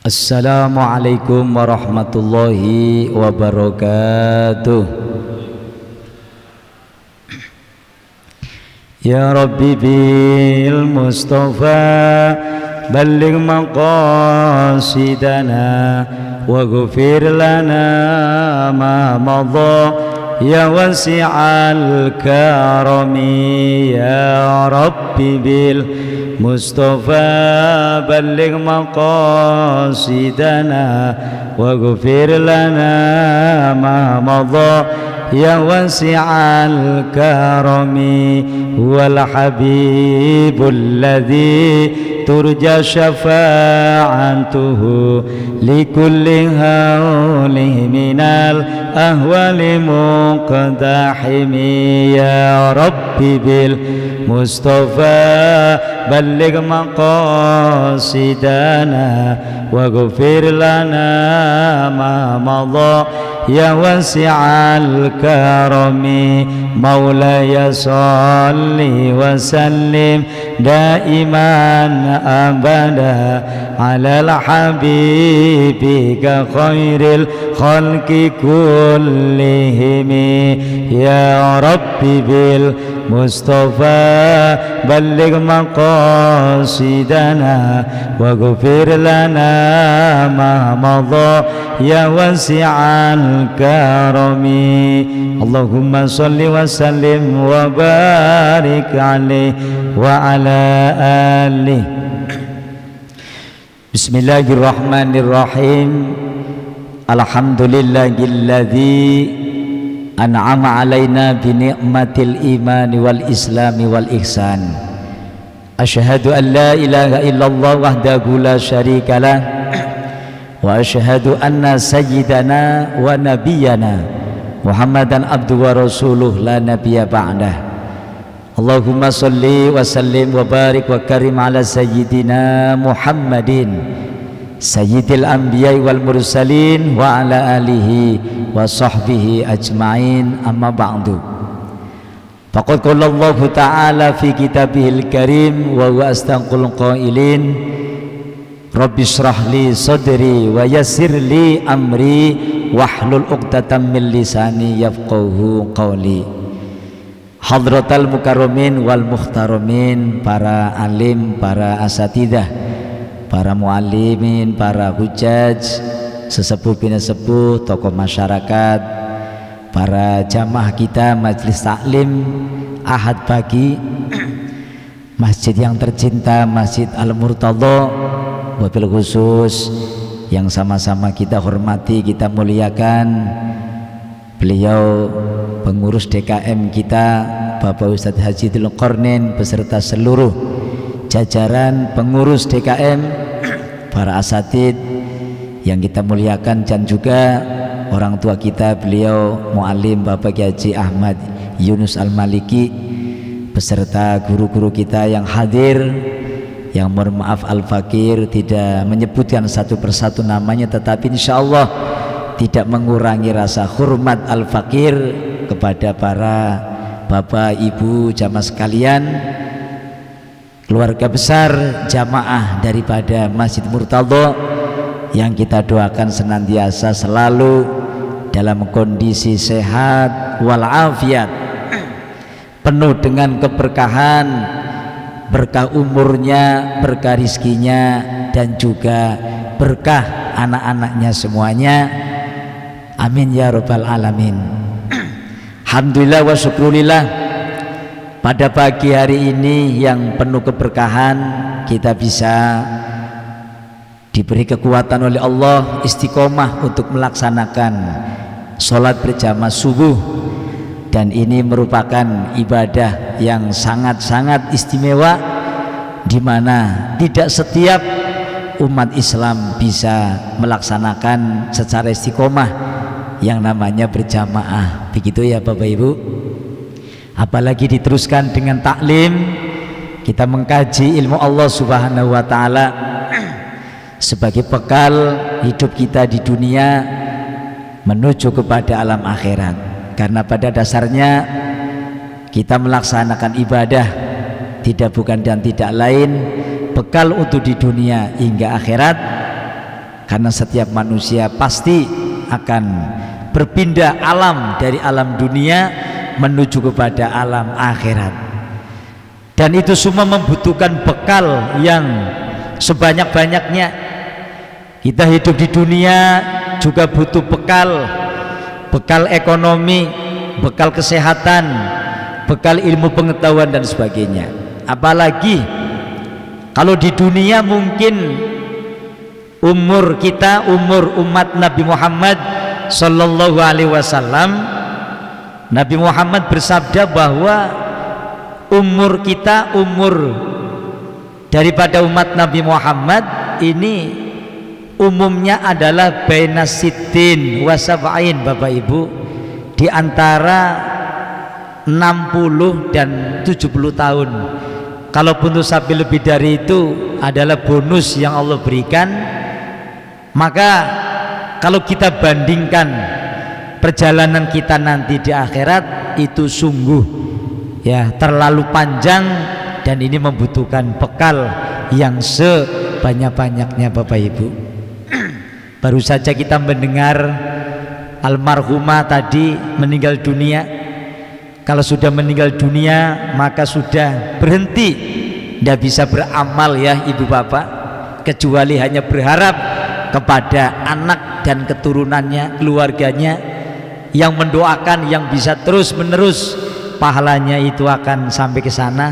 Assalamualaikum warahmatullahi wabarakatuh. Ya Rabbi bil Mustafa balligh maqasidana waghfir lana ma madha ya wasi'al karami. Ya Rabbi bil Mustafa balligh maqasidana waghfir lana ma madha ya wasi'al karami. Huwal habibul ladzi turja syafa'atuhu likulli hawli minal ahwali muqdahimi. Ya Rabbi bil Mustafa balligh maqasidana waghfir lana ma madha ya wasi'al karami. Maulaya salli wa sallim daiman abada alal habibika khairil khalqi kullihim. Ya Rabbi bil Mustafa balligh maqasidana waghfir lana ma madha ya wasi'al karami. Allahumma salli wa sallim wa barik alaihi wa ala alihi. Bismillahirrahmanirrahim. Alhamdulillahilladzi an'ama alaina bi ni'matil imani wal islami wal ihsan. Asyhadu an la ilaha illallah wahdahu la syarikalah wa asyhadu anna sayyidana wa nabiyyana Muhammadan abduhu wa rasuluh la nabiyya ba'dah. Allahumma salli wa sallim wa barik wa karim ala sayyidina Muhammadin sayyidil anbiya'i wal mursalin wa ala alihi wa sahbihi ajma'in, amma ba'du. Faqad qala Allah ta'ala fi kitabihil karim wa huwa asdaqul qailin Rabbi shrah li sadri wa yassir li amri wahlul 'uqdatam min lisani yafqahu qawli. Hadratal mukarramin wal muhtaramin, para alim, para asatidah, para muallimin, para hujaj, sesepuh bina sepuh, tokoh masyarakat, para jamaah kita majelis taklim Ahad pagi masjid yang tercinta, Masjid Al-Murtadha, wabil khusus yang sama-sama kita hormati, kita muliakan beliau pengurus DKM kita, Bapak Ustadz Haji Dzulqarnain beserta seluruh jajaran pengurus DKM, para asatid yang kita muliakan, dan juga orang tua kita, beliau muallim Bapak Haji Ahmad Yunus Al-Maliki beserta guru-guru kita yang hadir, yang mohon maaf al-fakir tidak menyebutkan satu persatu namanya, tetapi insya Allah tidak mengurangi rasa hormat al-fakir kepada para bapak ibu jamaah sekalian, keluarga besar jamaah daripada Masjid Murtadha, yang kita doakan senantiasa selalu dalam kondisi sehat walafiat, penuh dengan keberkahan, berkah umurnya, berkah rizkinya, dan juga berkah anak-anaknya semuanya. Amin ya rabbal alamin. Alhamdulillah wa syukurillah, pada pagi hari ini yang penuh keberkahan kita bisa diberi kekuatan oleh Allah istiqomah untuk melaksanakan sholat berjamaah subuh, dan ini merupakan ibadah yang sangat-sangat istimewa, di mana tidak setiap umat Islam bisa melaksanakan secara istiqomah yang namanya berjamaah, begitu ya Bapak Ibu. Apalagi diteruskan dengan taklim, kita mengkaji ilmu Allah Subhanahu wa taala sebagai bekal hidup kita di dunia menuju kepada alam akhirat. Karena pada dasarnya kita melaksanakan ibadah tidak bukan dan tidak lain bekal untuk di dunia hingga akhirat, karena setiap manusia pasti akan berpindah alam dari alam dunia menuju kepada alam akhirat, dan itu semua membutuhkan bekal yang sebanyak-banyaknya. Kita hidup di dunia juga butuh bekal, bekal ekonomi, bekal kesehatan, bekal ilmu pengetahuan dan sebagainya. Apalagi kalau di dunia mungkin umur kita, umur umat Nabi Muhammad Sallallahu Alaihi Wasallam, Nabi Muhammad bersabda bahwa umur kita, umur daripada umat Nabi Muhammad ini umumnya adalah baina sittin wa sab'in, Bapak Ibu, di antara 60 dan 70 tahun. Kalaupun sampai lebih dari itu adalah bonus yang Allah berikan. Maka kalau kita bandingkan perjalanan kita nanti di akhirat, itu sungguh ya terlalu panjang, dan ini membutuhkan bekal yang sebanyak-banyaknya, Bapak Ibu. Baru saja kita mendengar almarhumah tadi meninggal dunia. Kalau sudah meninggal dunia maka sudah berhenti, tidak bisa beramal ya ibu bapak, kecuali hanya berharap kepada anak dan keturunannya, keluarganya yang mendoakan, yang bisa terus menerus pahalanya itu akan sampai ke sana,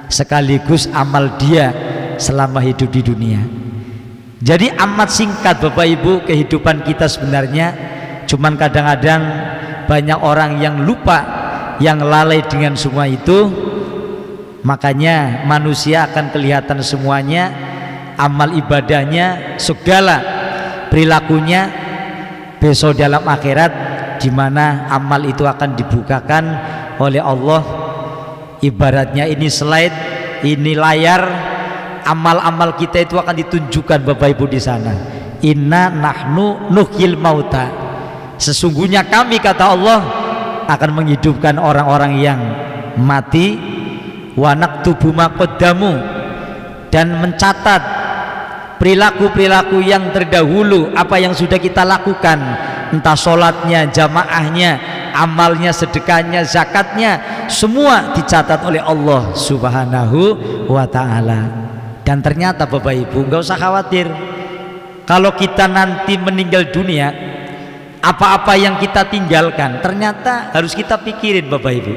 sekaligus amal dia selama hidup di dunia. Jadi amat singkat Bapak Ibu kehidupan kita sebenarnya, cuman kadang-kadang banyak orang yang lupa, yang lalai dengan semua itu. Makanya manusia akan kelihatan semuanya, amal ibadahnya, segala perilakunya besok dalam akhirat, di mana amal itu akan dibukakan oleh Allah. Ibaratnya ini slide, ini layar, amal-amal kita itu akan ditunjukkan Bapak Ibu di sana. Inna nahnu nuhyil mauta, sesungguhnya kami, kata Allah, akan menghidupkan orang-orang yang mati. Wa naktubu ma qaddamu, dan mencatat perilaku-perilaku yang terdahulu, apa yang sudah kita lakukan, entah sholatnya, jamaahnya, amalnya, sedekahnya, zakatnya, semua dicatat oleh Allah Subhanahu wa ta'ala. Dan ternyata Bapak Ibu nggak usah khawatir, kalau kita nanti meninggal dunia, apa-apa yang kita tinggalkan ternyata harus kita pikirin Bapak Ibu.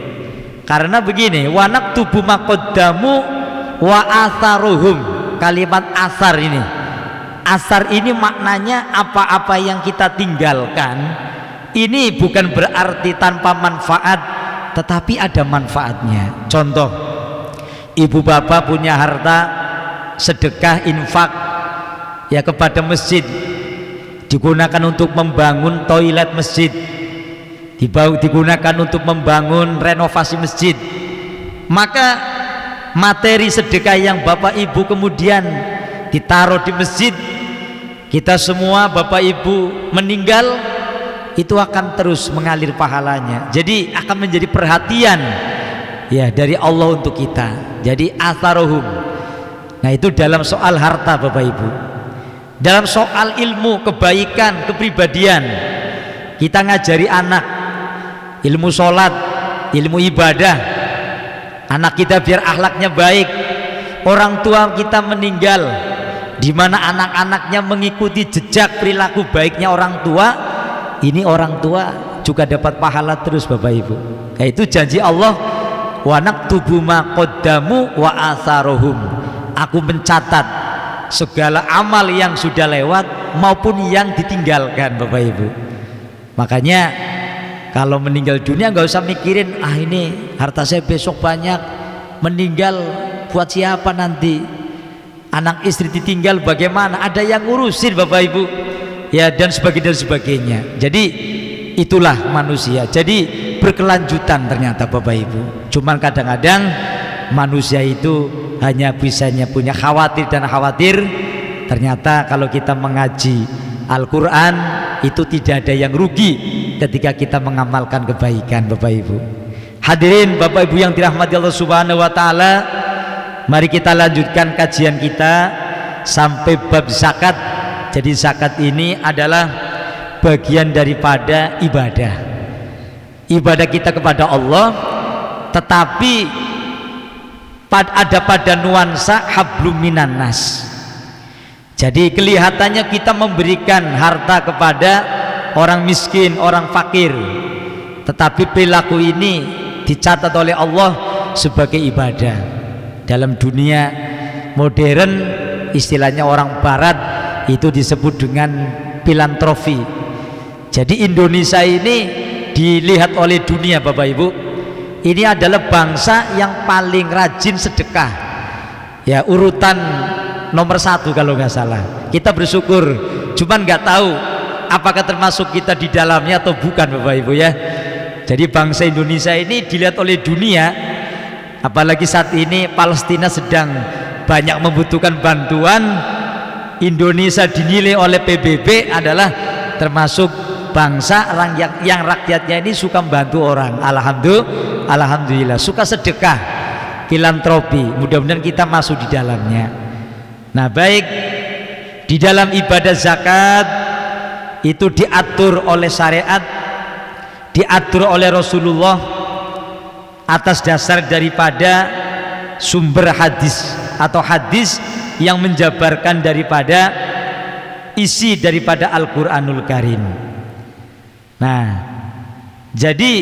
Karena begini, wa naktubu ma qaddamu wa atharuhum. Kalimat asar ini, asar ini maknanya apa-apa yang kita tinggalkan ini bukan berarti tanpa manfaat, tetapi ada manfaatnya. Contoh, ibu bapak punya harta, sedekah, infak ya kepada masjid, digunakan untuk membangun toilet masjid, digunakan untuk membangun renovasi masjid, maka materi sedekah yang bapak ibu kemudian ditaruh di masjid, kita semua bapak ibu meninggal, itu akan terus mengalir pahalanya. Jadi akan menjadi perhatian ya dari Allah untuk kita. Jadi atharuhum. Nah itu dalam soal harta Bapak Ibu. Dalam soal ilmu, kebaikan, kepribadian, kita ngajari anak ilmu sholat, ilmu ibadah, anak kita biar akhlaknya baik. Orang tua kita meninggal, di mana anak-anaknya mengikuti jejak perilaku baiknya orang tua, ini orang tua juga dapat pahala terus Bapak Ibu. Yaitu janji Allah, wa naktubu ma qaddamu wa atharuhum. Aku mencatat segala amal yang sudah lewat maupun yang ditinggalkan Bapak Ibu. Makanya kalau meninggal dunia nggak usah mikirin, ah ini harta saya besok banyak, meninggal buat siapa nanti, anak istri ditinggal bagaimana, ada yang ngurusin Bapak Ibu ya, dan sebagainya. Jadi itulah manusia, jadi berkelanjutan ternyata Bapak Ibu. Cuman kadang-kadang manusia itu hanya bisanya punya khawatir dan khawatir. Ternyata kalau kita mengaji Al-Quran itu tidak ada yang rugi ketika kita mengamalkan kebaikan Bapak Ibu. Hadirin Bapak Ibu yang dirahmati Allah Subhanahu wa ta'ala, mari kita lanjutkan kajian kita sampai bab zakat Jadi zakat ini adalah bagian daripada ibadah. Ibadah kita kepada Allah, tetapi ada pada nuansa hablum minan nas. Jadi kelihatannya kita memberikan harta kepada orang miskin, orang fakir, tetapi perilaku ini dicatat oleh Allah sebagai ibadah. Dalam dunia modern, istilahnya orang barat itu disebut dengan filantropi. Jadi Indonesia ini dilihat oleh dunia, Bapak Ibu, ini adalah bangsa yang paling rajin sedekah. Ya, urutan nomor 1 kalau nggak salah. Kita bersyukur, cuman nggak tahu apakah termasuk kita di dalamnya atau bukan, Bapak Ibu ya. Jadi bangsa Indonesia ini dilihat oleh dunia, apalagi saat ini Palestina sedang banyak membutuhkan bantuan. Indonesia dinilai oleh PBB adalah termasuk bangsa yang rakyatnya ini suka membantu orang. Alhamdulillah, suka sedekah, filantropi. Mudah-mudahan kita masuk di dalamnya. Nah, baik, di dalam ibadah zakat itu diatur oleh syariat, diatur oleh Rasulullah atas dasar daripada sumber hadis atau hadis yang menjabarkan daripada isi daripada Al-Quranul Karim. Nah, jadi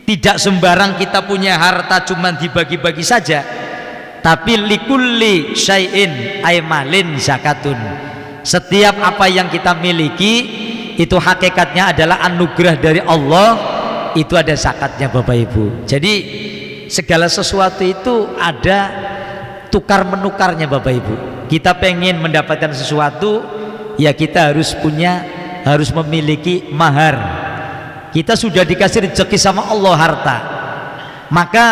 tidak sembarang kita punya harta cuma dibagi-bagi saja, tapi likulli syai'in aimalin zakatun. Setiap apa yang kita miliki itu hakikatnya adalah anugerah dari Allah, itu ada zakatnya, Bapak Ibu. Jadi segala sesuatu itu ada tukar menukarnya, Bapak Ibu. Kita pengen mendapatkan sesuatu, ya kita harus memiliki mahar. Kita sudah dikasih rezeki sama Allah harta, maka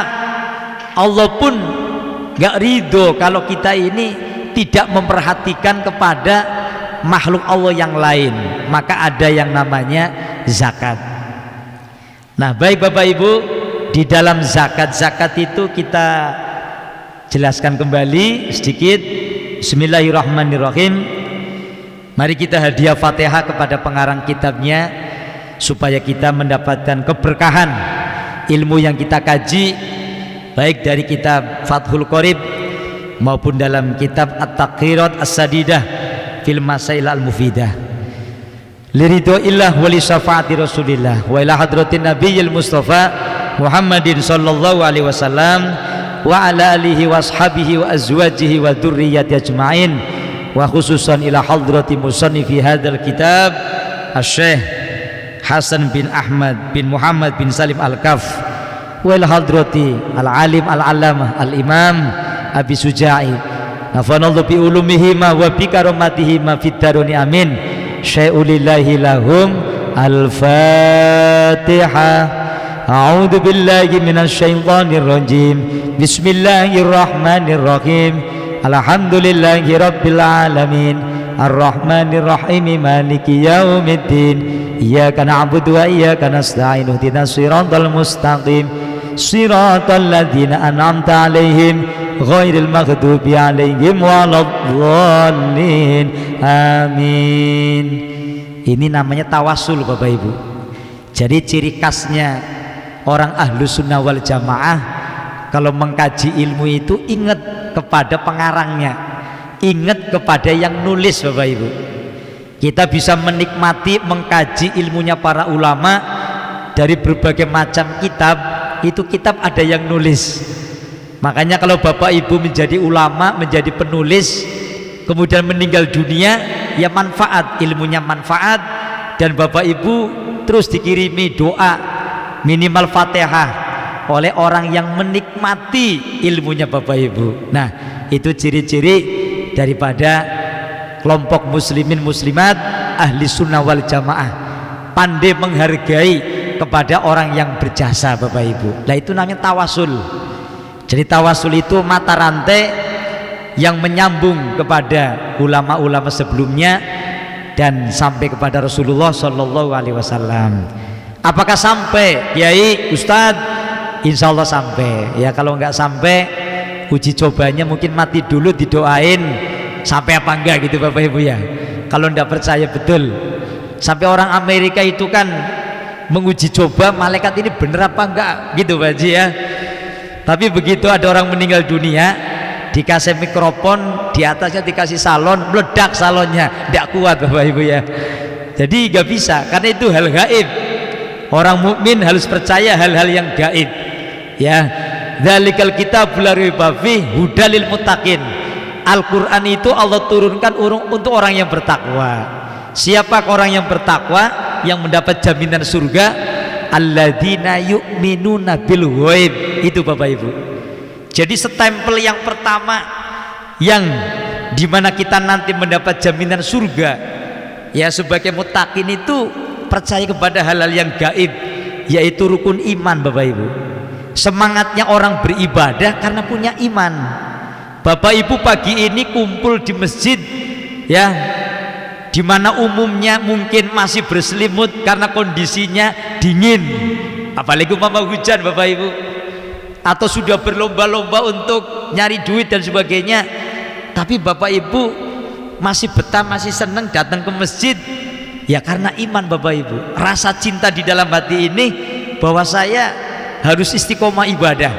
Allah pun gak ridho kalau kita ini tidak memperhatikan kepada makhluk Allah yang lain. Maka ada yang namanya zakat. Nah, baik Bapak Ibu, di dalam zakat itu kita jelaskan kembali sedikit. Bismillahirrahmanirrahim. Mari kita hadiah Fatihah kepada pengarang kitabnya, supaya kita mendapatkan keberkahan ilmu yang kita kaji, baik dari kitab Fathul Qorib maupun dalam kitab At-Taqrirat As-Sadidah fil Masail Al-Mufidah. Liridhoillah wa li syafaati Rasulillah wa ila hadratin Nabiyil Mustafa Muhammadin sallallahu alaihi wasallam wa ala alihi wa ashabihi wa azwajihi wa dzurriyyati ajmain, wa khususan ila hadrati musannifi hadzal kitab Asy-Syaikh Hasan bin Ahmad bin Muhammad bin Salim Al-Kaf, wal hadrati al-alim al-allamah al-imam Abi Suja'i, nafanallahu bi ulumihima wa bi karamatihima fid daroni amin. Syai'ulillahi lahum al-Fatihah. A'udzu billahi minasy syaithanir rajim. Bismillahirrahmanirrahim. Alhamdulillahi rabbil alamin. Ar-Rahmanir Rahim, Maliki yaumiddin. Iyyaka na'budu wa iyyaka nasta'in. Ihdinas siratal mustaqim. Siratal ladzina an'amta 'alaihim ghairil maghdubi 'alaihim waladdallin. Amin. Ini namanya tawasul, Bapak Ibu. Jadi ciri khasnya orang Ahlus Sunnah wal Jamaah kalau mengkaji ilmu itu ingat kepada pengarangnya, ingat kepada yang nulis, Bapak Ibu. Kita bisa menikmati mengkaji ilmunya para ulama dari berbagai macam kitab. Itu kitab ada yang nulis. Makanya kalau Bapak Ibu menjadi ulama, menjadi penulis, kemudian meninggal dunia, ya manfaat, ilmunya manfaat, dan Bapak Ibu terus dikirimi doa minimal Fatihah oleh orang yang menikmati ilmunya Bapak Ibu. Nah, itu ciri-ciri daripada kelompok muslimin muslimat ahli sunnah wal jamaah, pandai menghargai kepada orang yang berjasa, Bapak Ibu. Nah, itu namanya tawasul. Jadi tawasul itu mata rantai yang menyambung kepada ulama-ulama sebelumnya dan sampai kepada Rasulullah Shallallahu Alaihi Wasallam. Apakah sampai, Kiai, Ustadz? Insya Allah sampai. Ya, kalau nggak sampai, uji cobanya mungkin mati dulu, didoain sampai apa enggak gitu Bapak Ibu ya. Kalau tidak percaya betul, sampai orang Amerika itu kan menguji coba malaikat ini bener apa enggak gitu Pak Haji ya. Tapi begitu ada orang meninggal dunia, dikasih mikrofon, di atasnya dikasih salon, meledak salonnya, tidak kuat Bapak Ibu ya. Jadi nggak bisa, karena itu hal gaib. Orang mukmin harus percaya hal-hal yang gaib ya. Dzalikal kitabul la raiba fihi hudalil muttaqin. Al-Quran itu Allah turunkan untuk orang yang bertakwa. Siapa orang yang bertakwa yang mendapat jaminan surga? Alladzina yu'minuna bil ghaib. Itu Bapak Ibu. Jadi stempel yang pertama yang dimana kita nanti mendapat jaminan surga ya sebagai muttaqin itu percaya kepada hal-hal yang gaib, yaitu rukun iman Bapak Ibu. Semangatnya orang beribadah karena punya iman. Bapak Ibu pagi ini kumpul di masjid ya, dimana umumnya mungkin masih berselimut karena kondisinya dingin, apalagi umpama hujan Bapak Ibu, atau sudah berlomba-lomba untuk nyari duit dan sebagainya, tapi Bapak Ibu masih betah, masih senang datang ke masjid ya karena iman Bapak Ibu. Rasa cinta di dalam hati ini bahwa saya harus istiqomah ibadah,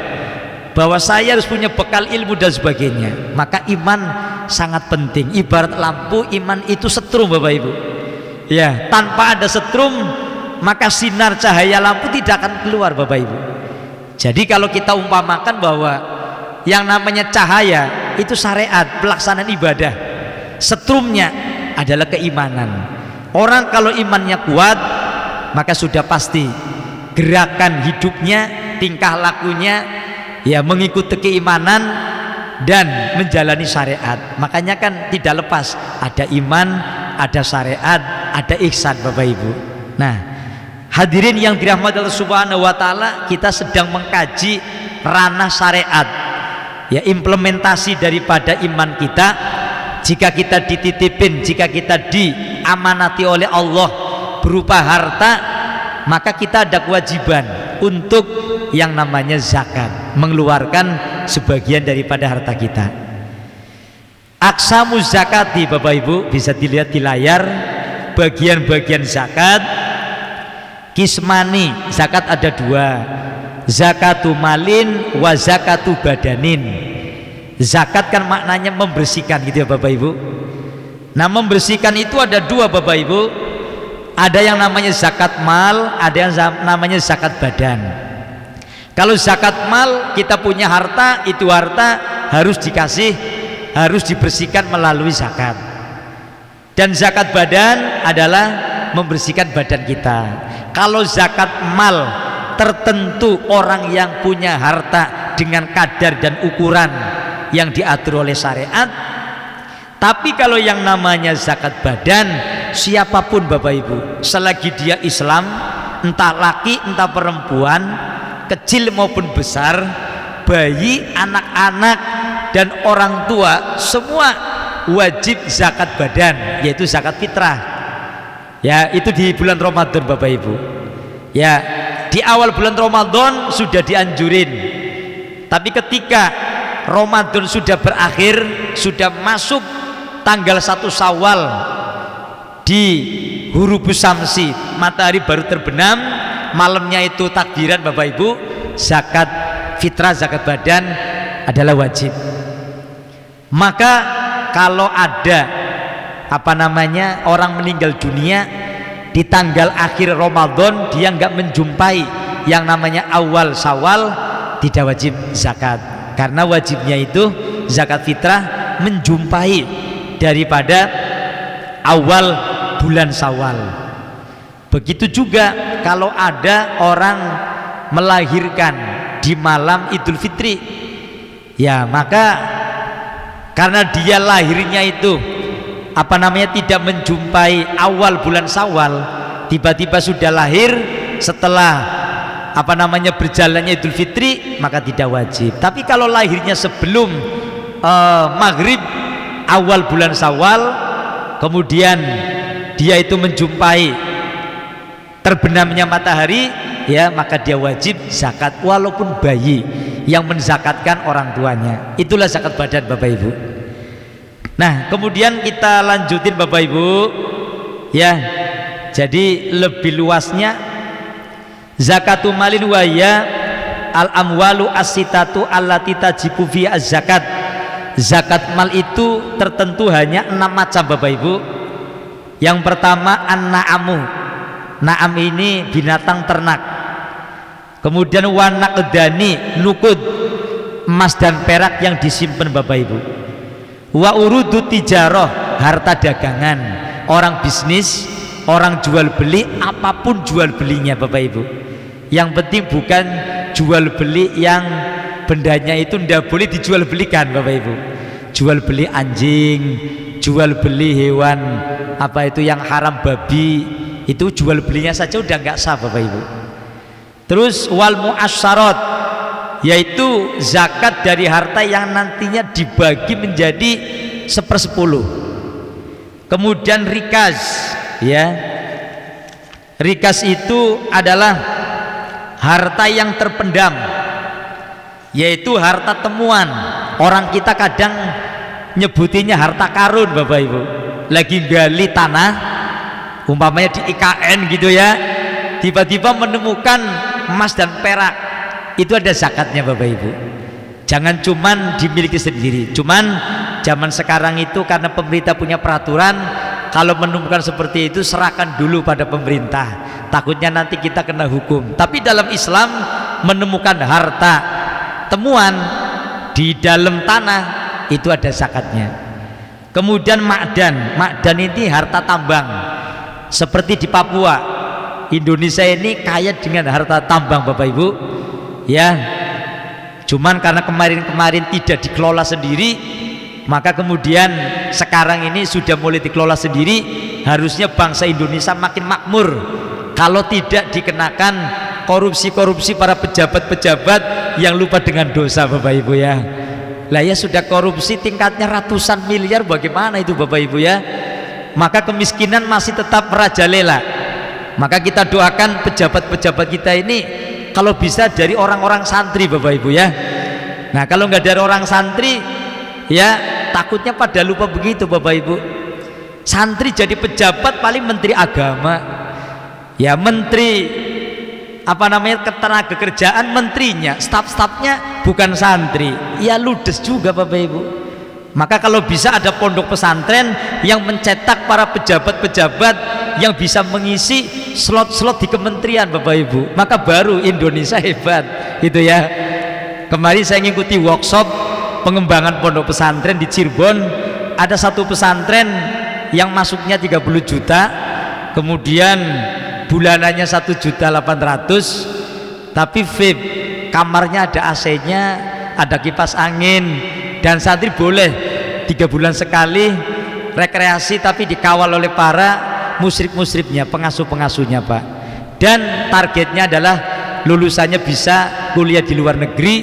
bahwa saya harus punya bekal ilmu dan sebagainya. Maka iman sangat penting. Ibarat lampu, iman itu setrum Bapak Ibu ya. Tanpa ada setrum maka sinar cahaya lampu tidak akan keluar Bapak Ibu. Jadi kalau kita umpamakan bahwa yang namanya cahaya itu syariat, pelaksanaan ibadah, setrumnya adalah keimanan. Orang kalau imannya kuat maka sudah pasti gerakan hidupnya, tingkah lakunya ya mengikuti keimanan dan menjalani syariat. Makanya kan tidak lepas, ada iman, ada syariat, ada ihsan Bapak Ibu. Nah, hadirin yang dirahmati Allah Subhanahu wa taala, kita sedang mengkaji ranah syariat. Ya, implementasi daripada iman kita. Jika kita dititipin, jika kita diamanati oleh Allah berupa harta, maka kita ada kewajiban untuk yang namanya zakat, mengeluarkan sebagian daripada harta kita. Aqsamu zakati Bapak Ibu bisa dilihat di layar, bagian-bagian zakat. Kismani, zakat ada dua, zakatu malin wa zakatu badanin. Zakat kan maknanya membersihkan gitu ya Bapak Ibu. Nah, membersihkan itu ada dua Bapak Ibu. Ada yang namanya zakat mal, ada yang namanya zakat badan. Kalau zakat mal, kita punya harta, itu harta harus dikasih, harus dibersihkan melalui zakat. Dan zakat badan adalah membersihkan badan kita. Kalau zakat mal, tertentu orang yang punya harta dengan kadar dan ukuran yang diatur oleh syariat. Tapi kalau yang namanya zakat badan, siapapun Bapak Ibu, selagi dia Islam, entah laki entah perempuan, kecil maupun besar, bayi, anak-anak dan orang tua, semua wajib zakat badan, yaitu zakat fitrah. Ya, itu di bulan Ramadan Bapak Ibu. Ya, di awal bulan Ramadan sudah dianjurin. Tapi ketika Ramadan sudah berakhir, sudah masuk tanggal 1 Syawal, di hurufus samsi, matahari baru terbenam, malamnya itu takbiran Bapak Ibu, zakat fitrah, zakat badan adalah wajib. Maka kalau ada orang meninggal dunia di tanggal akhir Ramadan, dia nggak menjumpai yang namanya awal Syawal, tidak wajib zakat, karena wajibnya itu zakat fitrah menjumpai daripada awal bulan Syawal. Begitu juga kalau ada orang melahirkan di malam Idul Fitri, ya maka karena dia lahirnya itu tidak menjumpai awal bulan Syawal, tiba-tiba sudah lahir setelah berjalannya Idul Fitri, maka tidak wajib. Tapi kalau lahirnya sebelum maghrib awal bulan Syawal, kemudian dia itu menjumpai terbenamnya matahari, ya maka dia wajib zakat, walaupun bayi yang menzakatkan orang tuanya. Itulah zakat badan Bapak Ibu. Nah, kemudian kita lanjutin Bapak Ibu ya. Jadi lebih luasnya zakatu malin waya al amwalu asitatu allati tajibu fi az-zakat. Zakat mal itu tertentu hanya 6 macam Bapak Ibu. Yang pertama an-na'amu. Na'am ini binatang ternak. Kemudian wanaqdani, nukud, emas dan perak yang disimpan Bapak Ibu. Wa urudu tijarah, harta dagangan, orang bisnis, orang jual beli, apapun jual belinya Bapak Ibu. Yang penting bukan jual beli yang bendanya itu tidak boleh dijual belikan Bapak Ibu. Jual beli anjing, jual beli hewan apa itu yang haram, babi, itu jual belinya saja udah nggak sah Bapak Ibu. Terus wal mu'asyarat, yaitu zakat dari harta yang nantinya dibagi menjadi 1/10. Kemudian rikas, ya, rikas itu adalah harta yang terpendam, yaitu harta temuan. Orang kita kadang nyebutinya harta karun Bapak Ibu. Lagi gali tanah umpamanya di IKN gitu ya, tiba-tiba menemukan emas dan perak, itu ada zakatnya Bapak Ibu. Jangan cuman dimiliki sendiri. Cuman zaman sekarang itu karena pemerintah punya peraturan, kalau menemukan seperti itu serahkan dulu pada pemerintah, takutnya nanti kita kena hukum. Tapi dalam Islam menemukan harta temuan di dalam tanah itu ada zakatnya. Kemudian makdan, makdan ini harta tambang. Seperti di Papua, Indonesia ini kaya dengan harta tambang Bapak Ibu ya. Cuman karena kemarin-kemarin tidak dikelola sendiri, maka kemudian sekarang ini sudah mulai dikelola sendiri. Harusnya bangsa Indonesia makin makmur kalau tidak dikenakan korupsi-korupsi para pejabat-pejabat yang lupa dengan dosa Bapak Ibu ya. Lah ya sudah korupsi tingkatnya ratusan miliar, bagaimana itu Bapak Ibu ya. Maka kemiskinan masih tetap merajalela. Maka kita doakan pejabat-pejabat kita ini kalau bisa dari orang-orang santri Bapak Ibu ya. Nah kalau nggak dari orang santri ya takutnya pada lupa begitu Bapak Ibu. Santri jadi pejabat paling menteri agama ya, menteri apa namanya ketenagakerjaan menterinya, staf-stafnya bukan santri ya, ludes juga Bapak Ibu. Maka kalau bisa ada pondok pesantren yang mencetak para pejabat-pejabat yang bisa mengisi slot-slot di kementerian Bapak Ibu, maka baru Indonesia hebat gitu ya. Kemarin saya mengikuti workshop pengembangan pondok pesantren di Cirebon. Ada satu pesantren yang masuknya 30 juta, kemudian bulanannya 1.800.000, tapi VIP, kamarnya ada AC-nya, ada kipas angin, dan santri boleh 3 bulan sekali rekreasi, tapi dikawal oleh para musyrif-musyrifnya, pengasuh-pengasuhnya Pak. Dan targetnya adalah lulusannya bisa kuliah di luar negeri,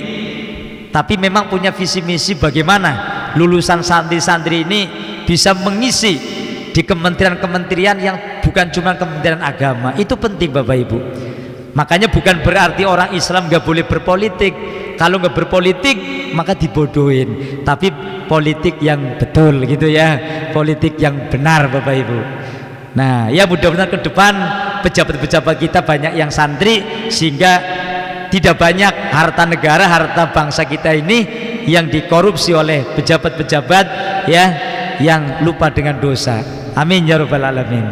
tapi memang punya visi misi bagaimana lulusan santri-santri ini bisa mengisi di kementerian-kementerian yang bukan cuma Kementerian Agama. Itu penting Bapak Ibu. Makanya bukan berarti orang Islam nggak boleh berpolitik. Kalau nggak berpolitik maka dibodohin, tapi politik yang betul gitu ya, politik yang benar Bapak Ibu. Nah ya mudah-mudahan ke depan pejabat-pejabat kita banyak yang santri, sehingga tidak banyak harta negara, harta bangsa kita ini yang dikorupsi oleh pejabat-pejabat ya, yang lupa dengan dosa. Amin ya rabbal alamin.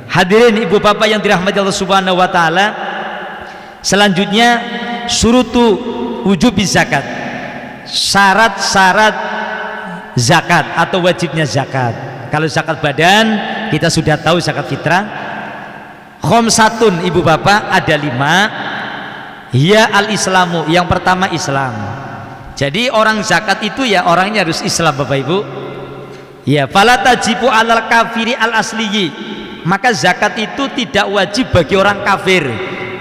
Hadirin ibu bapak yang dirahmati Allah Subhanahu wa taala, selanjutnya syurutu wujubi zakat, syarat-syarat zakat atau wajibnya zakat. Kalau zakat badan kita sudah tahu, zakat fitrah. Khomsatun ibu bapak ada 5. Ya al-islamu, yang pertama Islam. Jadi orang zakat itu ya orangnya harus Islam Bapak Ibu. Ya, fala tajibu alal kafiri al asliyi. Maka zakat itu tidak wajib bagi orang kafir.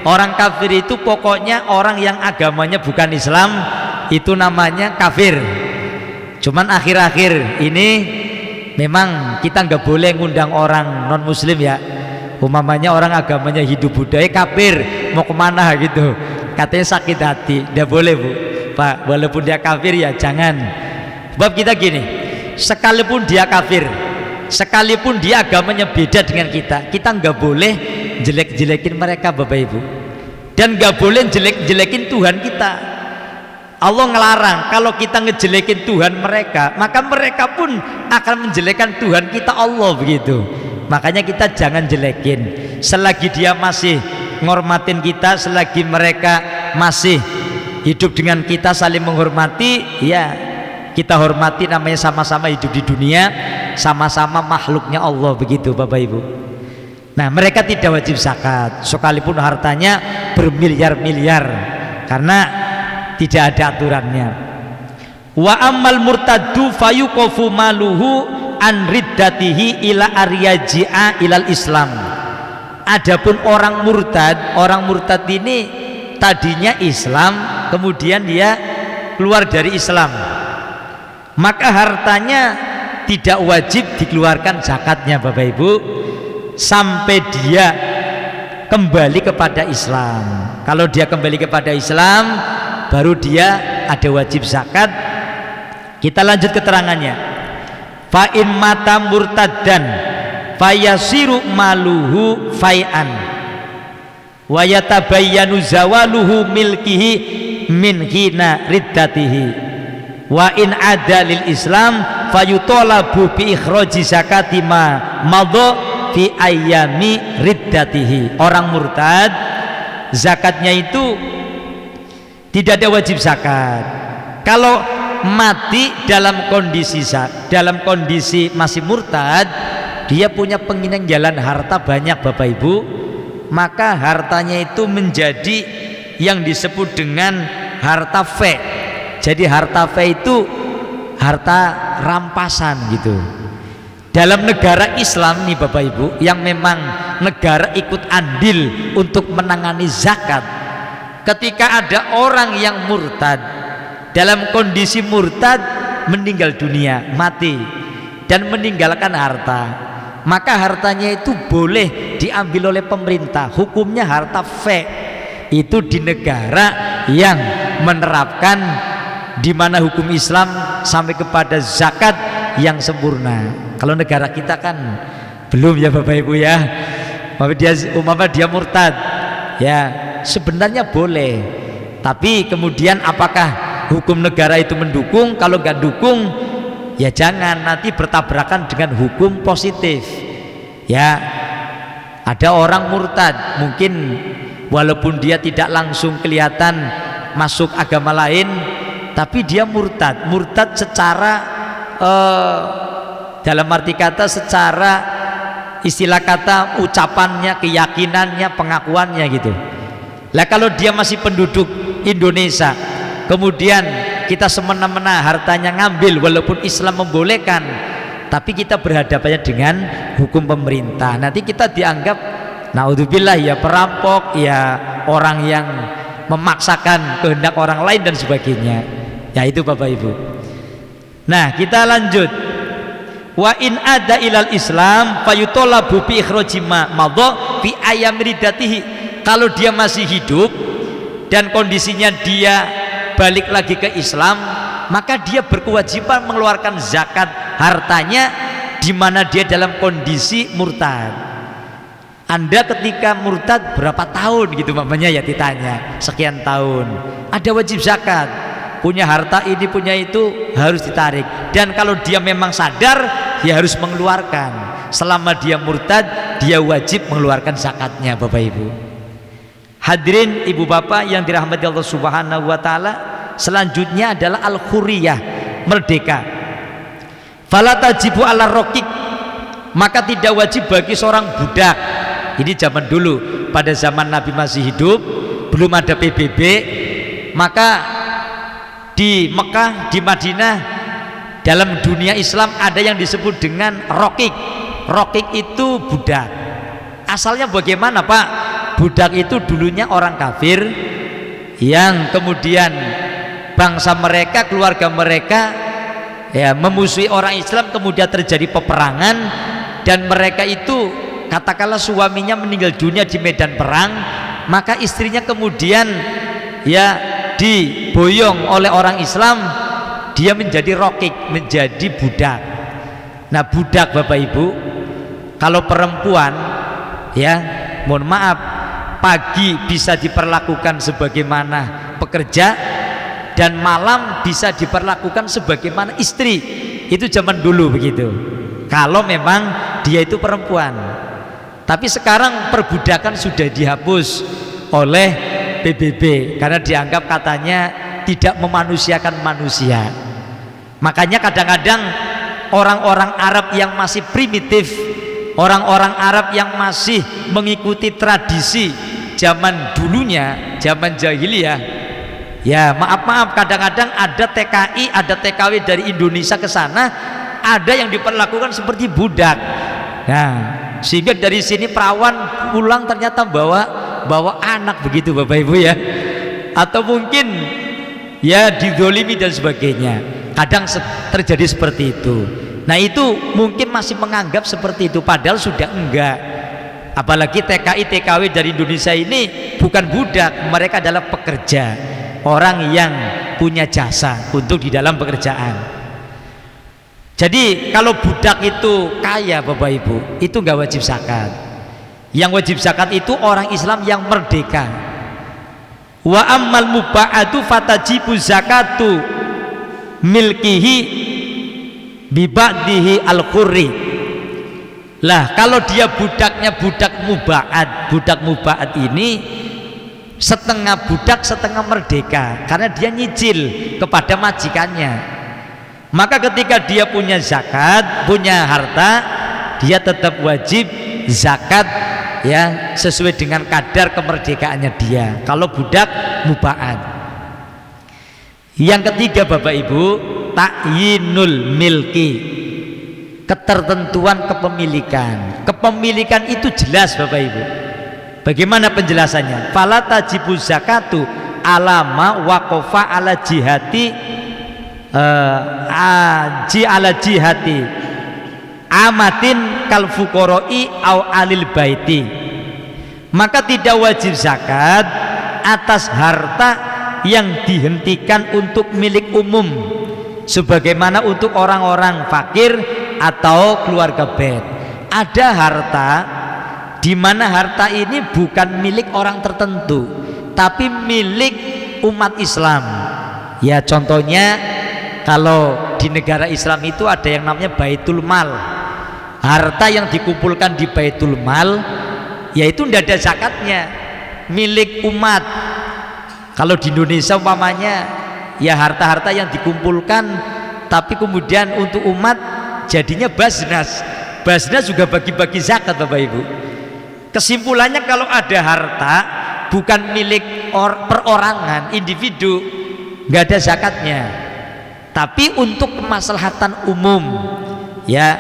Orang kafir itu pokoknya orang yang agamanya bukan Islam, itu namanya kafir. Cuman akhir-akhir ini memang kita nggak boleh ngundang orang non muslim ya. Umpamanya orang agamanya hidup budaya kafir, mau kemana gitu, katanya sakit hati, nggak boleh Bu Pak, walaupun dia kafir ya jangan. Sebab kita gini, sekalipun dia kafir, sekalipun dia agamanya beda dengan kita nggak boleh jelek-jelekin mereka Bapak Ibu, dan nggak boleh jelek-jelekin Tuhan kita. Allah ngelarang kalau kita ngejelekin Tuhan mereka, maka mereka pun akan menjelekkan Tuhan kita Allah, begitu. Makanya kita jangan jelekin. Selagi dia masih ngormatin kita, selagi mereka masih hidup dengan kita saling menghormati, ya kita hormati, namanya sama-sama hidup di dunia, sama-sama makhluknya Allah, begitu Bapak Ibu. Nah, mereka tidak wajib zakat sekalipun hartanya bermiliar-miliar, karena tidak ada aturannya. Wa ammal murtaddu fayuqafu maluhu an riddatihi ila aryaji'a ilal Islam. Adapun orang murtad ini tadinya Islam, kemudian dia keluar dari Islam, maka hartanya tidak wajib dikeluarkan zakatnya Bapak Ibu sampai dia kembali kepada Islam. Kalau dia kembali kepada Islam, baru dia ada wajib zakat. Kita lanjut keterangannya. Fa in mata murtaddan fayasiru maluhu fai'an wa yatabayyanu zawaluhu milkihi min hina riddatihi wa in ada lil Islam fayutolabu bi ikhraji zakati ma madha fi ayyami riddatihi. Orang murtad zakatnya itu tidak ada wajib zakat. Kalau mati dalam kondisi masih murtad, dia punya peninggalan harta banyak Bapak Ibu, maka hartanya itu menjadi yang disebut dengan harta fe. Jadi harta fe itu harta rampasan gitu. Dalam negara Islam nih Bapak Ibu, yang memang negara ikut andil untuk menangani zakat, ketika ada orang yang murtad, dalam kondisi murtad meninggal dunia, mati dan meninggalkan harta, maka hartanya itu boleh diambil oleh pemerintah. Hukumnya harta fe. Itu di negara yang menerapkan, di mana hukum Islam sampai kepada zakat yang sempurna. Kalau negara kita kan belum ya Bapak Ibu ya. Umpama dia murtad, ya sebenarnya boleh, tapi kemudian apakah hukum negara itu mendukung? Kalau nggak dukung, ya jangan, nanti bertabrakan dengan hukum positif. Ya, ada orang murtad, mungkin walaupun dia tidak langsung kelihatan masuk agama lain, tapi dia murtad secara dalam arti kata, secara istilah kata, ucapannya, keyakinannya, pengakuannya gitu. Lah kalau dia masih penduduk Indonesia, kemudian kita semena-mena hartanya ngambil walaupun Islam membolehkan, tapi kita berhadapannya dengan hukum pemerintah, nanti kita dianggap naudzubillah ya perampok, ya orang yang memaksakan kehendak orang lain dan sebagainya. Ya itu Bapak Ibu. Nah, kita lanjut. Wa in ada ilal Islam fayutolabu bi ikhraji ma madha fi ayyam riddatihi. Kalau dia masih hidup dan kondisinya dia balik lagi ke Islam, maka dia berkewajiban mengeluarkan zakat hartanya di mana dia dalam kondisi murtad. Anda ketika murtad berapa tahun gitu mamanya ya, ditanya sekian tahun, ada wajib zakat, punya harta ini punya itu harus ditarik. Dan kalau dia memang sadar, dia harus mengeluarkan. Selama dia murtad, dia wajib mengeluarkan zakatnya Bapak Ibu. Hadirin Ibu Bapak yang dirahmati Allah Subhanahu wa taala, selanjutnya adalah al-hurriyah, merdeka. Fala tajibu ala rokik, maka tidak wajib bagi seorang budak. Ini zaman dulu, pada zaman Nabi masih hidup, belum ada PBB, maka di Mekah, di Madinah, dalam dunia Islam ada yang disebut dengan rokik. Rokik itu budak. Asalnya bagaimana Pak? Budak itu dulunya orang kafir yang kemudian bangsa mereka, keluarga mereka ya memusuhi orang Islam, kemudian terjadi peperangan, dan mereka itu katakanlah suaminya meninggal dunia di medan perang, maka istrinya kemudian ya diboyong oleh orang Islam, dia menjadi rokik, menjadi budak. Nah budak Bapak Ibu, kalau perempuan ya mohon maaf, pagi bisa diperlakukan sebagaimana pekerja dan malam bisa diperlakukan sebagaimana istri. Itu zaman dulu begitu, kalau memang dia itu perempuan. Tapi sekarang perbudakan sudah dihapus oleh PBB karena dianggap katanya tidak memanusiakan manusia. Makanya kadang-kadang orang-orang Arab yang masih primitif, orang-orang Arab yang masih mengikuti tradisi zaman dulunya, zaman jahiliyah, ya maaf kadang-kadang ada TKI, ada TKW dari Indonesia ke sana, ada yang diperlakukan seperti budak. Nah, sehingga dari sini perawan pulang ternyata bawa anak begitu Bapak Ibu ya, atau mungkin ya dizolimi dan sebagainya. Kadang terjadi seperti itu. Nah itu mungkin masih menganggap seperti itu, padahal sudah enggak. Apalagi TKI TKW dari Indonesia ini bukan budak, mereka adalah pekerja, orang yang punya jasa untuk di dalam pekerjaan. Jadi kalau budak itu kaya Bapak Ibu, itu enggak wajib zakat. Yang wajib zakat itu orang Islam yang merdeka. Wa ammal muba'atu fatajibu zakatu milkihi biba'dihi al-qurri. Lah kalau dia budaknya budak muba'at ini setengah budak setengah merdeka, karena dia nyicil kepada majikannya. Maka ketika dia punya zakat, punya harta, dia tetap wajib zakat ya sesuai dengan kadar kemerdekaannya dia kalau budak muba'at. Yang ketiga Bapak Ibu, takyinul milki, ketertentuan kepemilikan. Kepemilikan itu jelas Bapak Ibu. Bagaimana penjelasannya? Fala tajibu zakatu alama waqafa ala jihati ala jihati amatin kal fuqara'i au alil baiti. Maka tidak wajib zakat atas harta yang dihentikan untuk milik umum, sebagaimana untuk orang-orang fakir atau keluarga bed. Ada harta di mana harta ini bukan milik orang tertentu, tapi milik umat Islam. Ya contohnya kalau di negara Islam itu ada yang namanya Baitul Mal. Harta yang dikumpulkan di Baitul Mal yaitu tidak ada zakatnya, milik umat. Kalau di Indonesia umpamanya ya harta-harta yang dikumpulkan tapi kemudian untuk umat jadinya Basnas. Basnas juga bagi-bagi zakat Bapak Ibu. Kesimpulannya kalau ada harta bukan milik perorangan, individu, nggak ada zakatnya. Tapi untuk kemaslahatan umum ya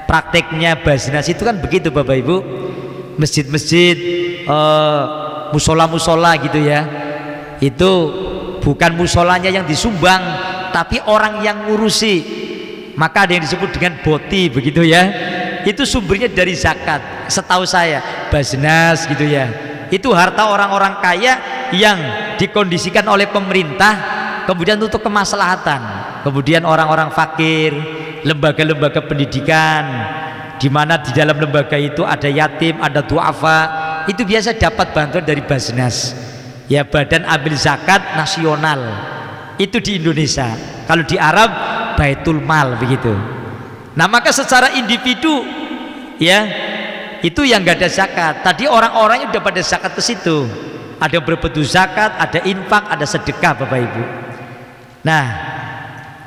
prakteknya Basnas itu kan begitu Bapak Ibu. Masjid-masjid, musola-musola gitu ya, itu bukan musolanya yang disumbang tapi orang yang ngurusi, maka ada yang disebut dengan boti begitu ya. Itu sumbernya dari zakat setahu saya, Basnas gitu ya. Itu harta orang-orang kaya yang dikondisikan oleh pemerintah kemudian untuk kemaslahatan. Kemudian orang-orang fakir, lembaga-lembaga pendidikan di mana di dalam lembaga itu ada yatim, ada duafa, itu biasa dapat bantuan dari Basnas ya, Badan Amil Zakat Nasional. Itu di Indonesia. Kalau di Arab Baitul Mal begitu. Nah maka secara individu ya itu yang nggak ada zakat. Tadi orang-orangnya udah pada zakat ke situ, ada berbentuk zakat, ada infak, ada sedekah Bapak Ibu. Nah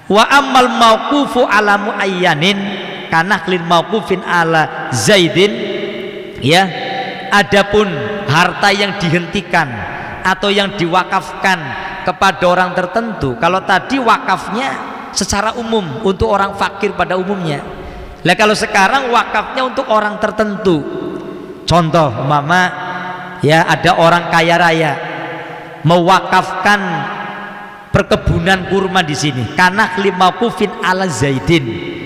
wa ammal mauqufu ala muayyanin karena klin mauqufin ala Zaidin ya, adapun harta yang dihentikan atau yang diwakafkan kepada orang tertentu, kalau tadi wakafnya secara umum untuk orang fakir pada umumnya. Lah kalau sekarang wakafnya untuk orang tertentu. Contoh mama ya, ada orang kaya raya mewakafkan perkebunan kurma di sini karena klin mauqufin ala Zaidin.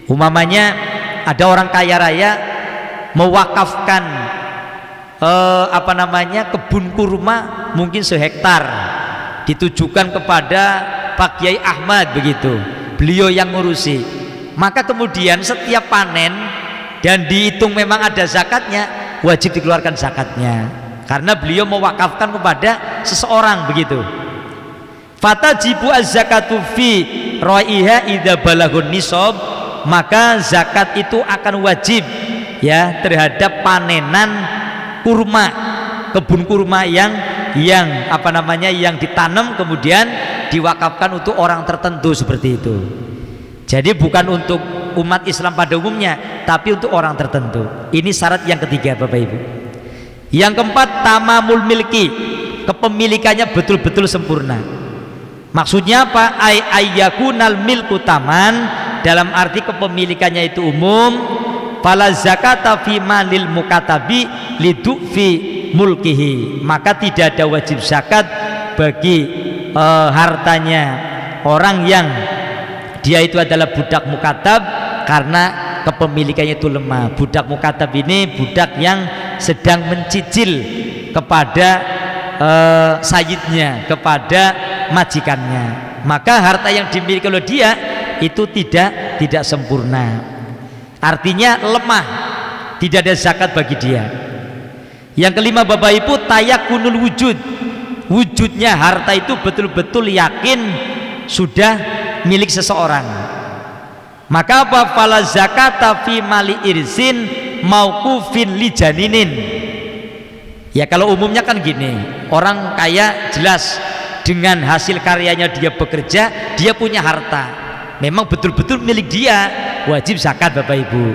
Umpamanya ada orang kaya raya mewakafkan kebun kurma mungkin sehektar, ditujukan kepada Pak Kiai Ahmad begitu, beliau yang ngurusi. Maka kemudian setiap panen dan dihitung memang ada zakatnya, wajib dikeluarkan zakatnya, karena beliau mewakafkan kepada seseorang begitu. Fatajibu az-zakatu fi raiha idza balagun nisab, maka zakat itu akan wajib ya terhadap panenan kurma, kebun kurma yang yang ditanam kemudian diwakafkan untuk orang tertentu seperti itu. Jadi bukan untuk umat Islam pada umumnya, tapi untuk orang tertentu. Ini syarat yang ketiga Bapak Ibu. Yang keempat, tamamul milki, kepemilikannya betul-betul sempurna. Maksudnya apa? Ayyakunal milku taman, dalam arti kepemilikannya itu umum. Fala zakata fi malil mukatabi lidufi mulkihi, maka tidak ada wajib zakat bagi hartanya orang yang dia itu adalah budak mukatab, karena kepemilikannya itu lemah. Budak mukatab ini budak yang sedang mencicil kepada sayyidnya, kepada majikannya. Maka harta yang dimiliki oleh dia itu tidak sempurna, artinya lemah, tidak ada zakat bagi dia. Yang kelima Bapak Ibu, tayakunul wujud, wujudnya harta itu betul-betul yakin sudah milik seseorang. Maka apa? Fala zakata fi mali irsin mauqufin li janinin. Ya kalau umumnya kan gini, orang kaya jelas dengan hasil karyanya dia bekerja, dia punya harta, memang betul-betul milik dia, wajib zakat Bapak Ibu.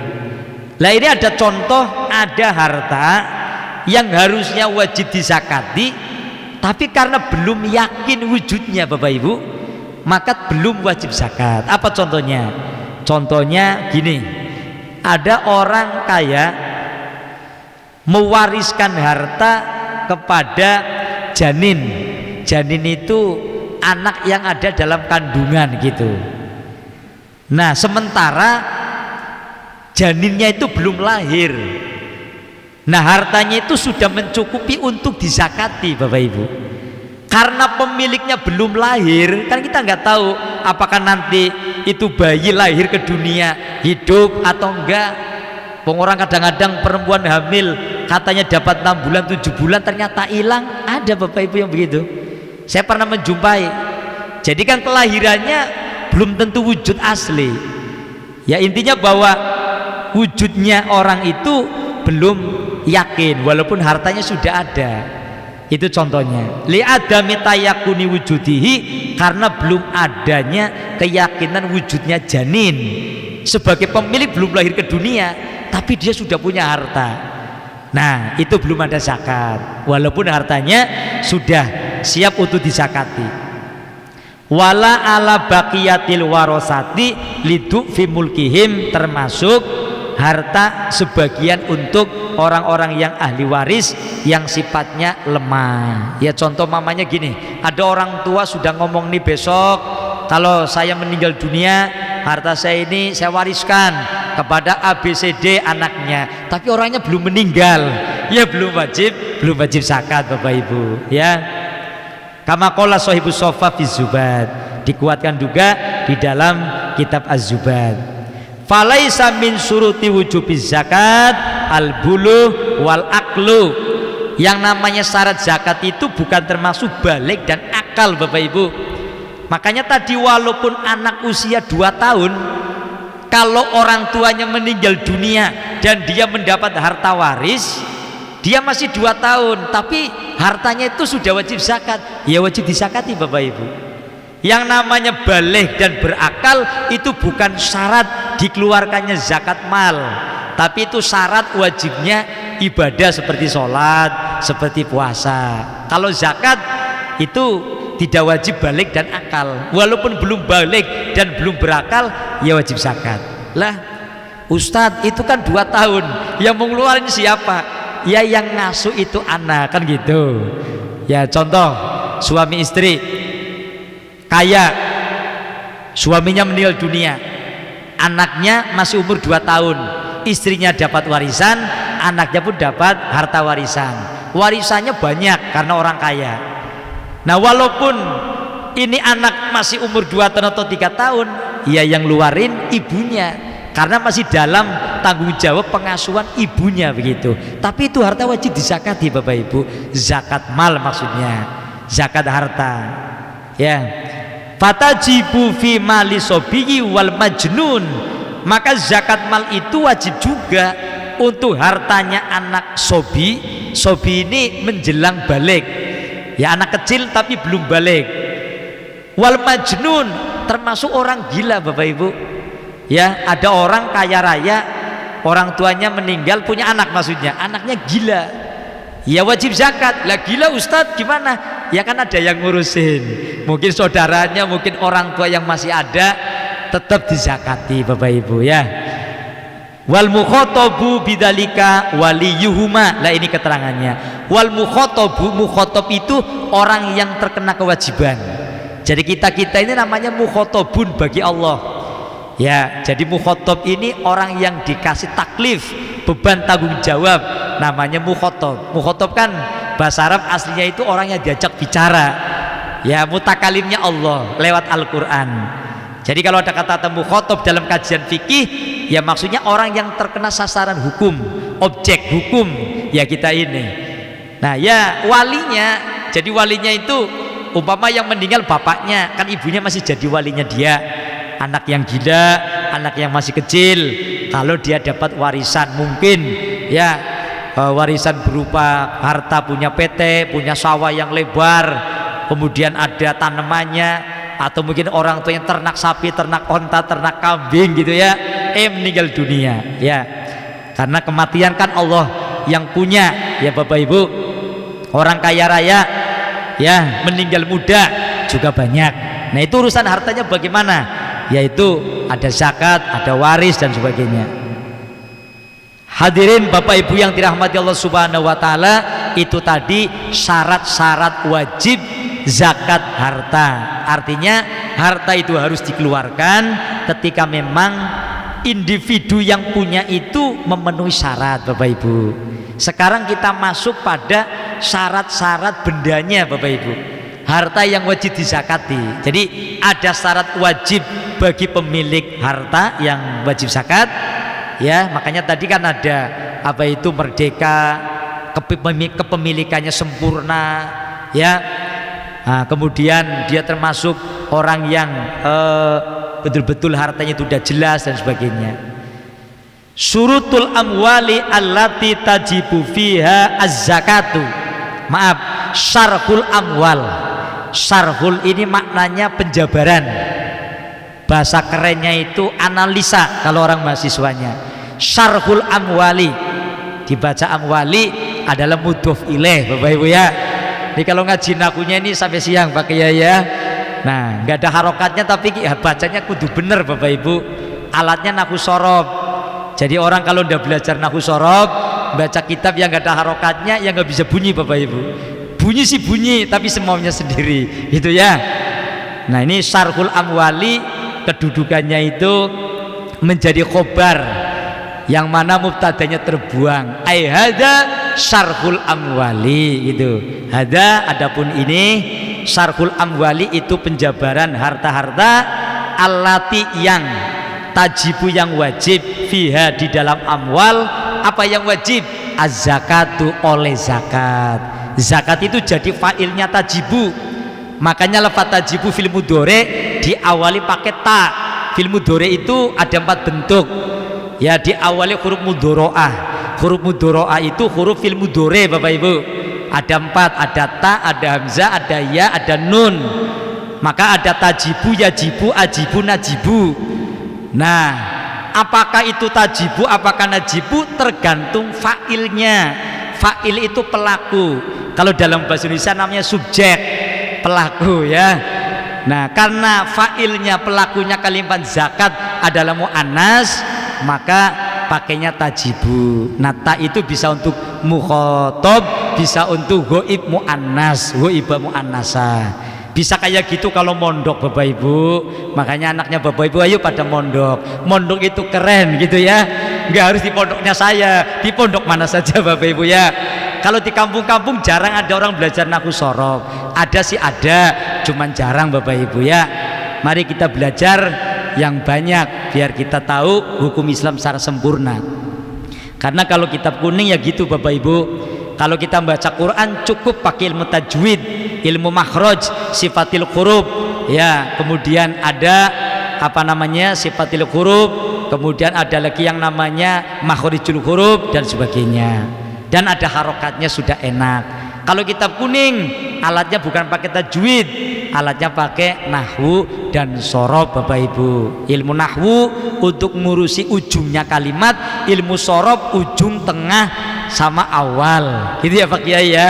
Lah ini ada contoh, ada harta yang harusnya wajib dizakati, tapi karena belum yakin wujudnya Bapak Ibu, maka belum wajib zakat. Apa contohnya? Contohnya gini, ada orang kaya mewariskan harta kepada janin. Janin itu anak yang ada dalam kandungan gitu. Nah sementara janinnya itu belum lahir, nah hartanya itu sudah mencukupi untuk dizakati Bapak Ibu. Karena pemiliknya belum lahir, kan kita nggak tahu apakah nanti itu bayi lahir ke dunia hidup atau enggak. Orang kadang-kadang perempuan hamil katanya dapat 6 bulan 7 bulan ternyata hilang, ada Bapak Ibu yang begitu. Saya pernah menjumpai. Jadi kan kelahirannya belum tentu wujud asli. Ya intinya bahwa wujudnya orang itu belum yakin walaupun hartanya sudah ada. Itu contohnya. Li adami tayakuni wujudihi, karena belum adanya keyakinan wujudnya janin. Sebagai pemilik belum lahir ke dunia, tapi dia sudah punya harta. Nah, itu belum ada zakat walaupun hartanya sudah siap untuk dizakati. Wala ala baqiyatil warosati lidu fi mulkihim, termasuk harta sebagian untuk orang-orang yang ahli waris yang sifatnya lemah. Ya contoh mamanya gini, ada orang tua sudah ngomong nih, besok kalau saya meninggal dunia, harta saya ini saya wariskan kepada ABCD anaknya, tapi orangnya belum meninggal, ya belum wajib zakat Bapak Ibu ya. Kama qala shahibus sofa fi Zubad, dikuatkan juga di dalam kitab Az-Zubad. Falaisa min suruti wujubiz zakat al-buluh wal aqlu. Yang namanya syarat zakat itu bukan termasuk balik dan akal Bapak Ibu. Makanya tadi walaupun anak usia 2 tahun, kalau orang tuanya meninggal dunia dan dia mendapat harta waris, dia masih 2 tahun tapi hartanya itu sudah wajib zakat, ya wajib dizakati Bapak Ibu. Yang namanya balik dan berakal itu bukan syarat dikeluarkannya zakat mal, tapi itu syarat wajibnya ibadah seperti sholat, seperti puasa. Kalau zakat itu tidak wajib balik dan akal, walaupun belum balik dan belum berakal, ya wajib zakat. Lah Ustadz itu kan 2 tahun, yang mengeluarkan siapa? Ya yang ngasuh itu anak, kan gitu ya. Contoh suami istri kaya, suaminya meninggal dunia, anaknya masih umur 2 tahun, istrinya dapat warisan, anaknya pun dapat harta warisan. Warisannya banyak karena orang kaya. Nah walaupun ini anak masih umur 2 tahun atau 3 tahun, Ya yang luarin ibunya, karena masih dalam tanggung jawab pengasuhan ibunya begitu. Tapi itu harta wajib dizakati Bapak Ibu. Zakat mal maksudnya, zakat harta. Ya. Fatajibu fi mali sobiyi wal majnun. Maka zakat mal itu wajib juga untuk hartanya anak sobi. Sobi ini menjelang balik. Ya anak kecil tapi belum balik. Wal majnun termasuk orang gila Bapak Ibu. Ya, ada orang kaya raya, orang tuanya meninggal punya anak, maksudnya anaknya gila. Ya wajib zakat. Lah gila Ustadz gimana? Ya kan ada yang ngurusin. Mungkin saudaranya, mungkin orang tua yang masih ada, tetap dizakati Bapak Ibu ya. Wal mukhatabu bidzalika waliyuhuma. Lah ini keterangannya. Wal mukhatabu, mukhatab itu orang yang terkena kewajiban. Jadi kita ini namanya mukhatabun bagi Allah. Ya, jadi mukhatab ini orang yang dikasih taklif, beban tanggung jawab, namanya mukhatab. Mukhatab kan bahasa Arab aslinya itu orang yang diajak bicara. Ya, mutakalimnya Allah lewat Al-Qur'an. Jadi kalau ada kata mukhatab dalam kajian fikih, ya maksudnya orang yang terkena sasaran hukum, objek hukum, ya kita ini. Nah, ya walinya, jadi walinya itu umpama yang meninggal bapaknya, kan ibunya masih jadi walinya dia. Anak yang gila, anak yang masih kecil, kalau dia dapat warisan mungkin ya warisan berupa harta, punya PT, punya sawah yang lebar, kemudian ada tanamannya, atau mungkin orang tua yang ternak sapi, ternak onta, ternak kambing gitu ya, meninggal dunia ya. Karena kematian kan Allah yang punya ya Bapak Ibu. Orang kaya raya ya meninggal muda juga banyak. Nah itu urusan hartanya bagaimana? Yaitu ada zakat, ada waris dan sebagainya. Hadirin Bapak Ibu yang dirahmati Allah Subhanahu wa taala, itu tadi syarat-syarat wajib zakat harta. Artinya harta itu harus dikeluarkan ketika memang individu yang punya itu memenuhi syarat Bapak Ibu. Sekarang kita masuk pada syarat-syarat bendanya Bapak Ibu. Harta yang wajib dizakati. Jadi ada syarat wajib bagi pemilik harta yang wajib zakat ya, makanya tadi kan ada apa itu merdeka, kepemilikannya sempurna ya. Nah, kemudian dia termasuk orang yang betul-betul hartanya itu sudah jelas dan sebagainya. Surutul amwali allati tajibu fiha az-zakatu. Maaf, syarhul amwal. Syarhul ini maknanya penjabaran. Bahasa kerennya itu analisa kalau orang mahasiswanya. Syarhul amwali, dibaca amwali adalah mudhof ilaih Bapak Ibu ya. Ini kalau ngaji nakunya ini sampai siang Pak Kiai ya. Nah nggak ada harokatnya tapi ya, bacanya kudu bener Bapak Ibu. Alatnya naku sorob. Jadi orang kalau udah belajar naku sorob, baca kitab yang nggak ada harokatnya, yang nggak bisa bunyi Bapak Ibu. Bunyi sih bunyi tapi semaunya sendiri gitu ya. Nah ini syarhul amwali, kedudukannya itu menjadi khobar yang mana mubtadanya terbuang. Ai hada syarhul amwali gitu. Hada adapun ini syarhul amwali itu penjabaran harta-harta allati yang tajibu yang wajib fiha di dalam amwal. Apa yang wajib? Az-zakatu oleh zakat. Zakat itu jadi fa'ilnya tajibu. Makanya lafaz tajibu fil mudhari diawali pakai ta. Fil mudhari itu ada 4 bentuk. Ya diawali huruf mudharaah. Huruf mudharaah itu huruf fil mudhari Bapak Ibu. Ada 4, ada ta, ada hamzah, ada ya, ada nun. Maka ada tajibu, yajibu, ajibu, najibu. Nah, apakah itu tajibu, apakah najibu tergantung fa'ilnya. Fa'il itu pelaku. Kalau dalam bahasa Indonesia namanya subjek, pelaku ya. Nah karena fa'ilnya, pelakunya kalimat zakat adalah mu'annas, maka pakainya tajibu. Nah ta itu bisa untuk mukhotob, bisa untuk ghaib mu'annas, ghaibah mu'annasa. Bisa kayak gitu kalau mondok Bapak Ibu. Makanya anaknya Bapak Ibu ayo pada mondok. Mondok itu keren gitu ya. Nggak harus di pondoknya saya, di pondok mana saja Bapak Ibu ya. Kalau di kampung-kampung jarang ada orang belajar nahu sorof. Ada sih ada, cuman jarang Bapak Ibu ya. Mari kita belajar yang banyak biar kita tahu hukum Islam secara sempurna. Karena kalau kitab kuning ya gitu Bapak Ibu, kalau kita baca Quran cukup pakai ilmu tajwid, ilmu makhraj, sifatil huruf, ya, kemudian ada apa namanya sifatil huruf, kemudian ada lagi yang namanya makhrijul huruf dan sebagainya, dan ada harokatnya sudah enak. Kalau kitab kuning alatnya bukan pakai tajwid, alatnya pakai nahwu dan sorob Bapak Ibu. Ilmu nahwu untuk ngurusi ujungnya kalimat, ilmu sorob ujung, tengah sama awal, gitu ya Pak Kiai ya,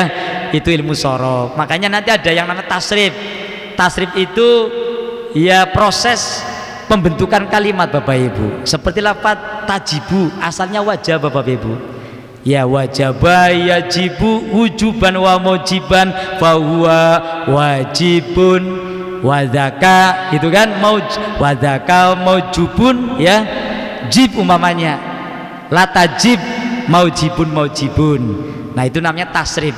itu ilmu sorob. Makanya nanti ada yang namanya tasrif. Tasrif itu ya proses pembentukan kalimat Bapak Ibu, seperti lafaz tajibu asalnya wajah Bapak Ibu, ya wajaba yajibu wujuban wa mujiban fahuwa wajibun wadaka, itu kan wadaka maujubun, ya jib umpamanya latajib maujibun. Nah itu namanya tasrif.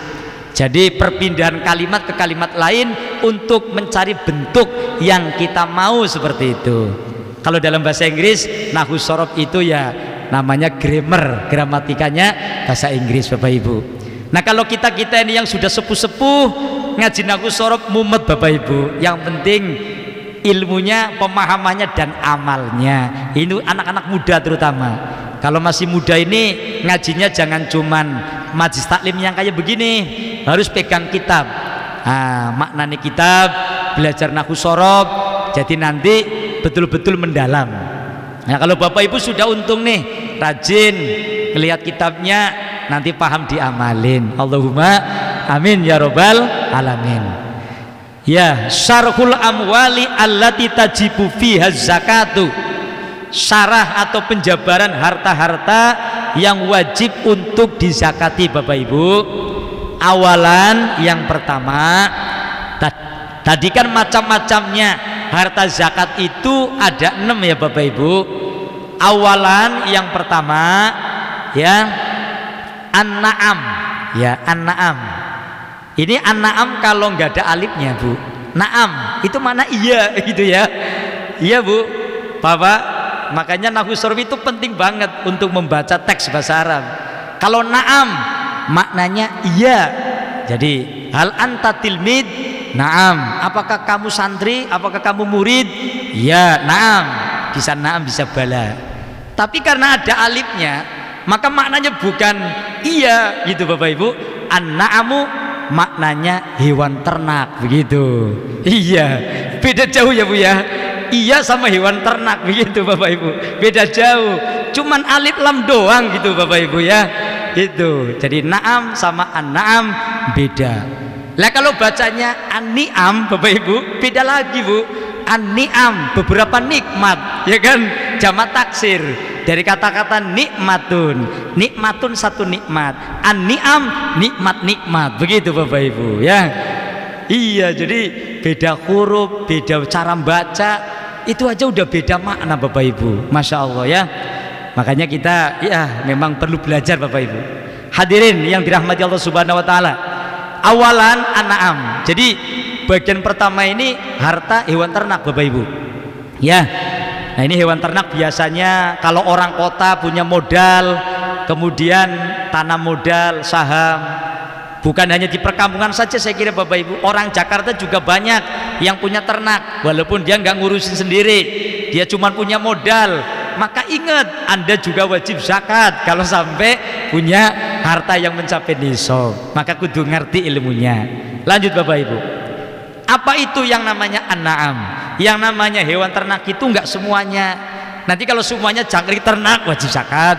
Jadi perpindahan kalimat ke kalimat lain untuk mencari bentuk yang kita mau seperti itu. Kalau dalam bahasa Inggris nahwu sorob itu ya namanya grammar, gramatikanya bahasa Inggris Bapak Ibu. Nah kalau kita ini yang sudah sepuh-sepuh ngaji nahwu sorob mumet Bapak Ibu, yang penting ilmunya, pemahamannya dan amalnya. Ini anak-anak muda terutama. Kalau masih muda ini ngajinya jangan cuman majlis taklim yang kayak begini, harus pegang kitab. Maknanya kitab, belajar nahwu sorob, jadi nanti betul-betul mendalam. Nah kalau Bapak Ibu sudah untung nih, rajin ngelihat kitabnya, nanti paham diamalin. Allahumma amin ya robbal alamin. Ya, syarhul amwali allati tajibu fiha zakatu, syarah atau penjabaran harta-harta yang wajib untuk dizakati Bapak Ibu. Awalan yang pertama, tadi kan macam-macamnya harta zakat itu ada 6 ya Bapak Ibu. Awalan yang pertama ya an-na'am, ya an-na'am. Ini an-na'am kalau nggak ada alifnya Bu, na'am itu mana iya gitu ya. Iya Bu Bapak, makanya nahwu sorob itu penting banget untuk membaca teks bahasa Arab. Kalau na'am maknanya iya. Jadi hal anta tilmid, na'am. Apakah kamu santri, apakah kamu murid? Iya, na'am. Bisa na'am, bisa bala. Tapi karena ada alifnya, maka maknanya bukan iya gitu Bapak Ibu. An-na'amu maknanya hewan ternak begitu. Iya, beda jauh ya Bu ya. Iya sama hewan ternak begitu Bapak Ibu, beda jauh, cuman alif lam doang gitu Bapak Ibu ya, itu. Jadi na'am sama an-na'am beda. Lah kalau bacanya an-ni'am Bapak Ibu beda lagi Bu. An-ni'am beberapa nikmat, ya kan, jamak taksir dari kata-kata nikmatun. Nikmatun satu nikmat, an-ni'am nikmat-nikmat begitu Bapak Ibu ya. Iya, jadi beda huruf, beda cara baca, itu aja udah beda makna Bapak Ibu. Masya Allah ya. Makanya kita ya memang perlu belajar Bapak Ibu. Hadirin yang dirahmati Allah Subhanahu wa taala. Awalan an-na'am. Jadi bagian pertama ini harta hewan ternak Bapak Ibu. Ya. Nah, ini hewan ternak biasanya kalau orang kota punya modal, kemudian tanam modal, saham. Bukan hanya di perkampungan saja saya kira Bapak Ibu, orang Jakarta juga banyak yang punya ternak, walaupun dia nggak ngurusin sendiri, dia cuma punya modal. Maka ingat, Anda juga wajib zakat kalau sampai punya harta yang mencapai nisab. Maka kudu ngerti ilmunya. Lanjut Bapak Ibu, apa itu yang namanya an-na'am? Yang namanya hewan ternak itu nggak semuanya. Nanti kalau semuanya jangkrik ternak wajib zakat,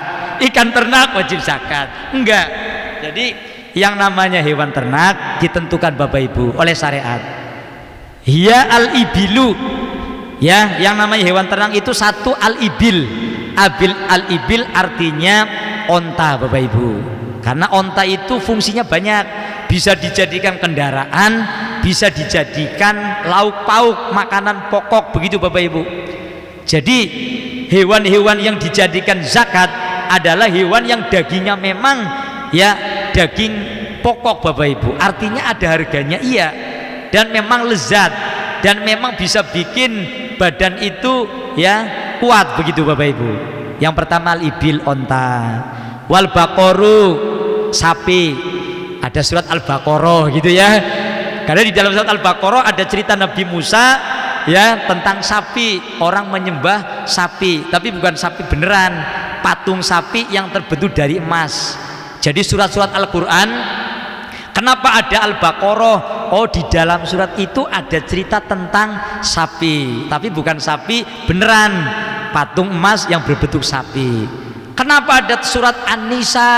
ikan ternak wajib zakat, enggak. Jadi yang namanya hewan ternak ditentukan Bapak Ibu oleh syariat. Hiya al-ibilu, ya, yang namanya hewan ternak itu satu al-ibil. Al-ibil artinya onta Bapak Ibu. Karena onta itu fungsinya banyak, bisa dijadikan kendaraan, bisa dijadikan lauk pauk, makanan pokok begitu Bapak Ibu. Jadi hewan-hewan yang dijadikan zakat adalah hewan yang dagingnya memang ya daging pokok Bapak Ibu, artinya ada harganya iya, dan memang lezat, dan memang bisa bikin badan itu ya kuat begitu Bapak Ibu. Yang pertama al-ibil, onta. Wal baqaru, sapi. Ada surat Al-Baqarah gitu ya. Karena di dalam surat Al-Baqarah ada cerita Nabi Musa ya tentang sapi, orang menyembah sapi, tapi bukan sapi beneran, patung sapi yang terbentuk dari emas. Jadi surat-surat Al-Qur'an kenapa ada Al-Baqarah? Oh, di dalam surat itu ada cerita tentang sapi, tapi bukan sapi beneran, patung emas yang berbentuk sapi. Kenapa ada surat An-Nisa?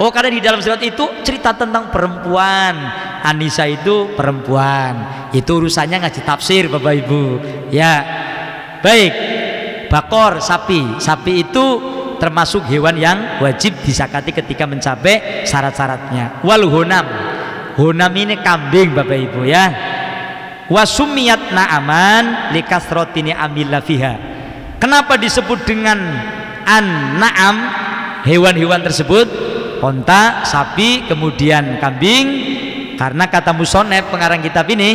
Oh, karena di dalam surat itu cerita tentang perempuan. An-Nisa itu perempuan. Itu urusannya ngaji tafsir Bapak Ibu. Ya. Baik. Bakor, sapi. Sapi itu termasuk hewan yang wajib disakati ketika mencapai syarat-syaratnya. Wal honam. Honam ini kambing Bapak Ibu ya. Wasumiyat na'aman likasrotini amilla fiha. Kenapa disebut dengan an-na'am? Hewan-hewan tersebut onta, sapi, kemudian kambing, karena kata musonef pengarang kitab ini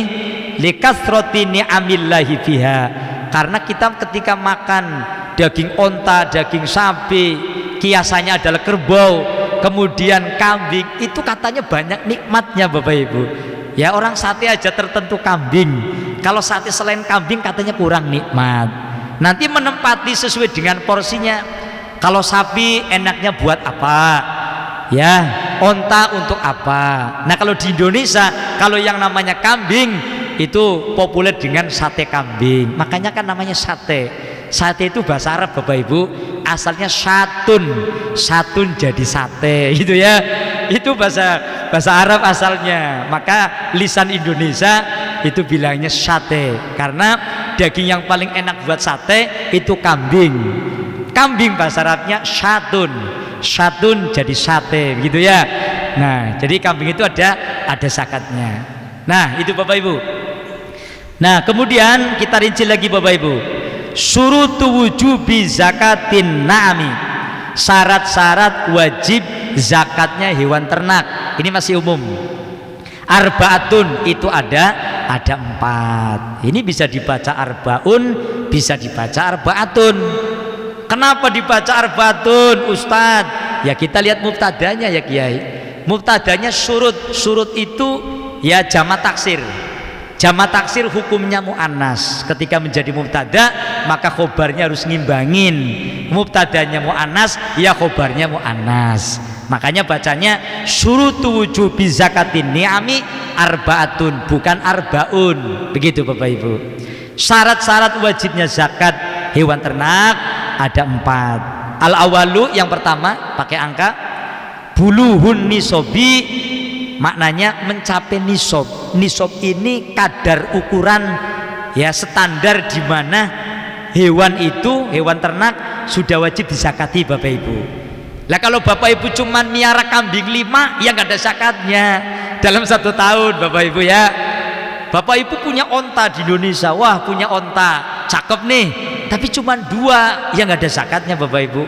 likasroti ni'amillahi fiha, karena kita ketika makan daging onta, daging sapi, kiasannya adalah kerbau, kemudian kambing, itu katanya banyak nikmatnya Bapak Ibu ya. Orang sate aja tertentu kambing, kalau sate selain kambing katanya kurang nikmat. Nanti menempati sesuai dengan porsinya. Kalau sapi enaknya buat apa ya, onta untuk apa. Nah kalau di Indonesia kalau yang namanya kambing itu populer dengan sate kambing, makanya kan namanya sate. Sate itu bahasa Arab Bapak Ibu, asalnya satun, satun jadi sate gitu ya, itu bahasa Arab asalnya. Maka lisan Indonesia itu bilangnya sate, karena daging yang paling enak buat sate itu kambing. Kambing bahasa Arabnya satun, satun jadi sate gitu ya. Nah jadi kambing itu ada zakatnya. Nah itu Bapak Ibu. Nah kemudian kita rinci lagi Bapak Ibu, syurutu wujubi zakatin na'ami, syarat-syarat wajib zakatnya hewan ternak. Ini masih umum. Arbaatun itu ada 4. Ini bisa dibaca arbaun, bisa dibaca arbaatun. Kenapa dibaca arbaatun Ustadz? Ya kita lihat mubtadanya ya Kiai. Mubtadanya surut. Surut itu ya jamak taksir. Jamak taksir hukumnya mu'annas. Ketika menjadi mubtada maka khobarnya harus ngimbangin. Mubtadanya mu'annas ya khobarnya mu'annas. Makanya bacanya syurutu wujubi zakatin ni'ami arbaatun, bukan arbaun. Begitu Bapak Ibu. Syarat-syarat wajibnya zakat hewan ternak ada 4. Al awalu yang pertama pakai angka, buluhun nisobi, maknanya mencapai nisob. Nisob ini kadar ukuran ya standar di mana hewan itu, hewan ternak sudah wajib disakati Bapak Ibu. Lah kalau Bapak Ibu cuman miara kambing 5 ya nggak ada zakatnya dalam 1 tahun Bapak Ibu ya. Bapak Ibu punya onta di Indonesia, wah punya onta cakep nih, tapi cuma 2 yang nggak ada zakatnya Bapak Ibu.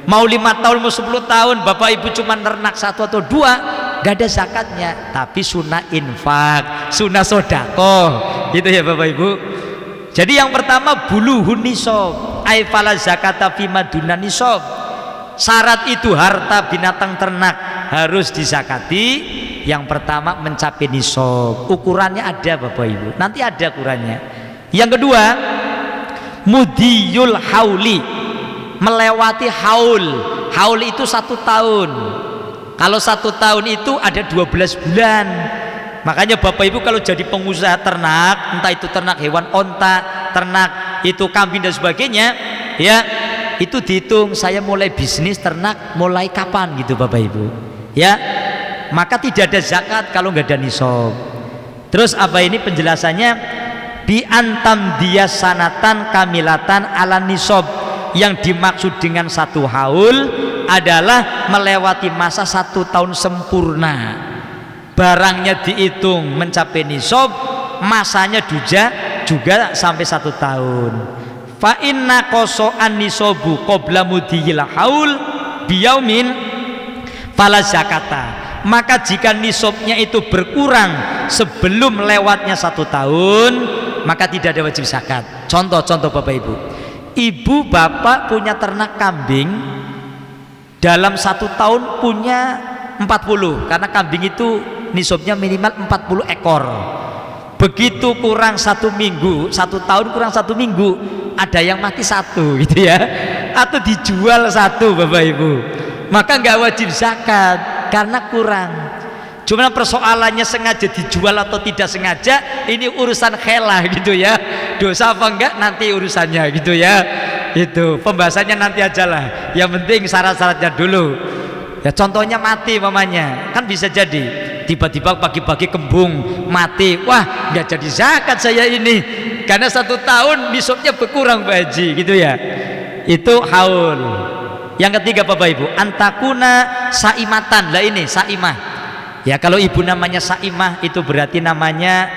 Mau 5 tahun mau 10 tahun Bapak Ibu cuma ternak 1 atau 2 nggak ada zakatnya. Tapi sunnah infak, sunnah sodakoh gitu ya Bapak Ibu. Jadi yang pertama buluhun nisob, ay fala zakata fima dunan nisob. Syarat itu harta binatang ternak harus dizakati. Yang pertama mencapai nisob, ukurannya ada Bapak Ibu, nanti ada ukurannya. Yang kedua mudiyul hauli, melewati haul. Haul itu 1 tahun. Kalau 1 tahun itu ada 12 bulan. Makanya Bapak Ibu kalau jadi pengusaha ternak, entah itu ternak hewan onta, ternak itu kambing dan sebagainya ya, itu dihitung saya mulai bisnis ternak mulai kapan gitu Bapak Ibu ya. Maka tidak ada zakat kalau nggak ada nisob. Terus apa ini penjelasannya? Bi antam dia sanatan kamilatan ala nisob. Yang dimaksud dengan 1 haul adalah melewati masa 1 tahun sempurna. Barangnya dihitung mencapai nisob, masanya juga sampai 1 tahun. Fa inna qoso'an nisobu qabla mudiyil haul biyaumin fala zakata. Maka jika nisobnya itu berkurang sebelum lewatnya 1 tahun, maka tidak ada wajib zakat. Contoh Bapak Ibu, ibu bapak punya ternak kambing, dalam 1 tahun punya 40, karena kambing itu nisabnya minimal 40 ekor. Begitu kurang 1 minggu, 1 tahun kurang 1 minggu, ada yang mati 1 gitu ya, atau dijual 1 Bapak Ibu, maka nggak wajib zakat karena kurang. Cuma persoalannya sengaja dijual atau tidak sengaja, ini urusan khilaf gitu ya, dosa apa enggak nanti urusannya gitu ya, itu pembahasannya nanti aja lah, yang penting syarat-syaratnya dulu ya. Contohnya mati mamanya, kan bisa jadi tiba-tiba pagi-pagi kembung mati, wah nggak jadi zakat saya ini karena 1 tahun nisabnya berkurang Pak Haji gitu ya, itu haul. Yang ketiga Bapak Ibu, antakuna saimatan. Lah ini saimah ya, kalau ibu namanya saimah itu berarti namanya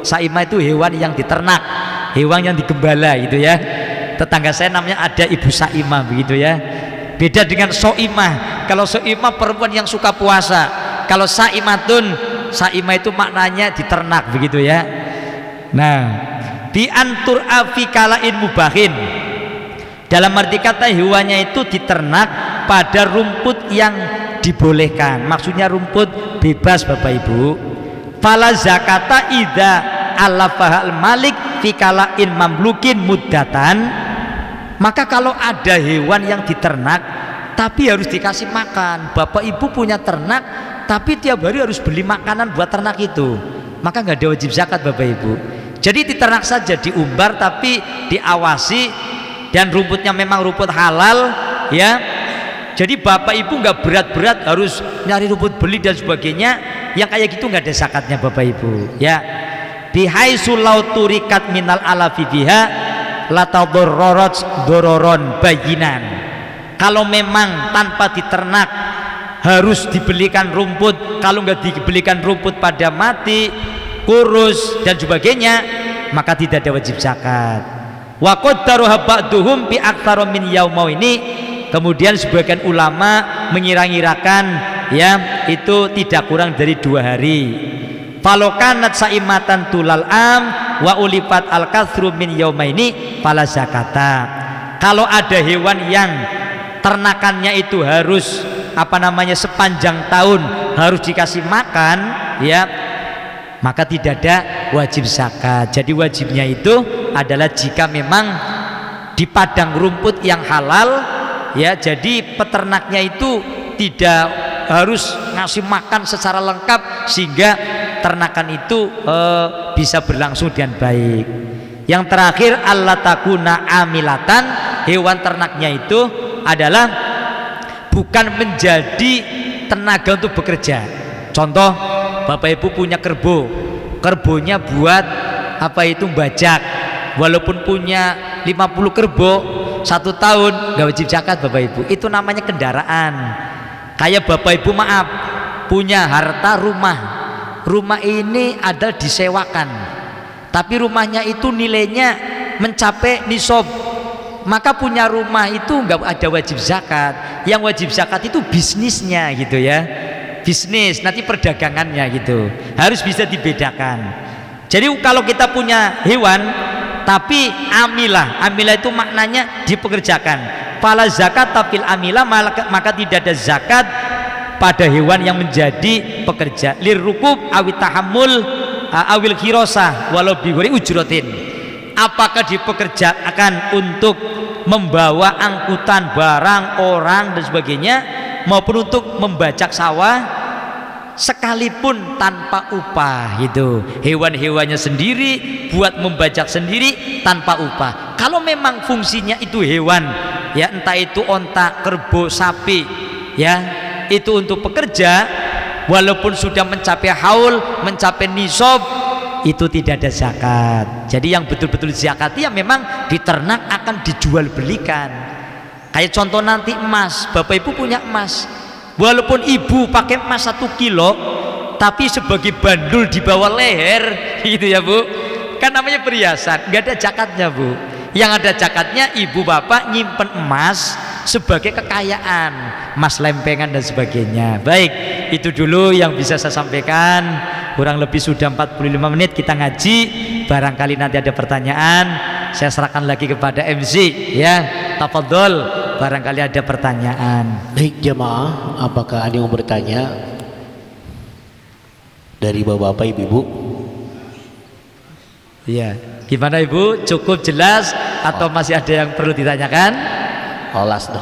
saimah itu hewan yang diternak, hewan yang digembala gitu ya. Tetangga saya namanya ada ibu saimah begitu ya, beda dengan soimah. Kalau soimah perempuan yang suka puasa, kalau saimah itu maknanya diternak begitu ya. Nah, diantur afikalain mubahin, dalam arti kata hewannya itu diternak pada rumput yang dibolehkan, maksudnya rumput bebas Bapak Ibu. Fala zakata idza alafahal malik fikalain mamlukin muddatan, maka kalau ada hewan yang diternak tapi harus dikasih makan, Bapak Ibu punya ternak tapi tiap hari harus beli makanan buat ternak itu, maka nggak ada wajib zakat Bapak Ibu. Jadi diternak saja, diumbar tapi diawasi, dan rumputnya memang rumput halal ya. Jadi Bapak Ibu nggak berat-berat harus nyari rumput beli dan sebagainya, yang kayak gitu nggak ada zakatnya Bapak Ibu ya. Bihaisul lauturikat minal alafi biha latadorrorot dororon bayinan. Kalau memang tanpa diternak harus dibelikan rumput, kalau nggak dibelikan rumput pada mati, kurus dan sebagainya, maka tidak ada wajib zakat. Wa qaddaru ba'duhum bi aktsara min yaumau ini. Kemudian sebagian ulama mengira-ngirakan ya itu tidak kurang dari 2 hari. Falokanat saimatan tulal am wa ulifat al katsru min yaumaini fala zakata. Kalau ada hewan yang ternakannya itu harus sepanjang tahun harus dikasih makan ya, maka tidak ada wajib zakat. Jadi wajibnya itu adalah jika memang di padang rumput yang halal ya, jadi peternaknya itu tidak harus ngasih makan secara lengkap sehingga ternakan itu bisa berlangsung dengan baik. Yang terakhir, Allah takuna amilatan, hewan ternaknya itu adalah bukan menjadi tenaga untuk bekerja. Contoh, Bapak Ibu punya kerbonya buat bajak, walaupun punya 50 kerbo 1 tahun nggak wajib zakat Bapak Ibu, itu namanya kendaraan. Kayak Bapak Ibu punya harta rumah ini adalah disewakan, tapi rumahnya itu nilainya mencapai nisab, maka punya rumah itu nggak ada wajib zakat. Yang wajib zakat itu bisnisnya gitu ya, bisnis nanti perdagangannya gitu, harus bisa dibedakan. Jadi kalau kita punya hewan tapi amilah itu maknanya dipekerjakan, fala zakat tafil amilah, maka tidak ada zakat pada hewan yang menjadi pekerja. Lirrukub awit tahammul awil khirosah walau bigori ujrotin, apakah dipekerjakan untuk membawa angkutan barang orang dan sebagainya, maupun untuk membajak sawah sekalipun tanpa upah. Itu hewan-hewannya sendiri buat membajak sendiri tanpa upah. Kalau memang fungsinya itu hewan ya, entah itu onta, kerbau, sapi ya, itu untuk pekerja, walaupun sudah mencapai haul, mencapai nisab, itu tidak ada zakat. Jadi yang betul-betul zakat ya memang diternak akan dijual belikan. Kayak contoh nanti emas, Bapak Ibu punya emas, walaupun ibu pakai emas 1 kilo, tapi sebagai bandul di bawah leher gitu ya Bu, kan namanya perhiasan, nggak ada zakatnya Bu. Yang ada zakatnya ibu bapak nyimpen emas sebagai kekayaan, emas lempengan dan sebagainya. Baik, itu dulu yang bisa saya sampaikan. kurang lebih sudah 45 menit kita ngaji. Barangkali nanti ada pertanyaan, saya serahkan lagi kepada MC ya. Tafadhol, barangkali ada pertanyaan. Baik jamaah, apakah ada yang mau bertanya dari bapak-bapak, ibu-ibu? Iya, gimana Ibu? Cukup jelas atau masih ada yang perlu ditanyakan? Holas.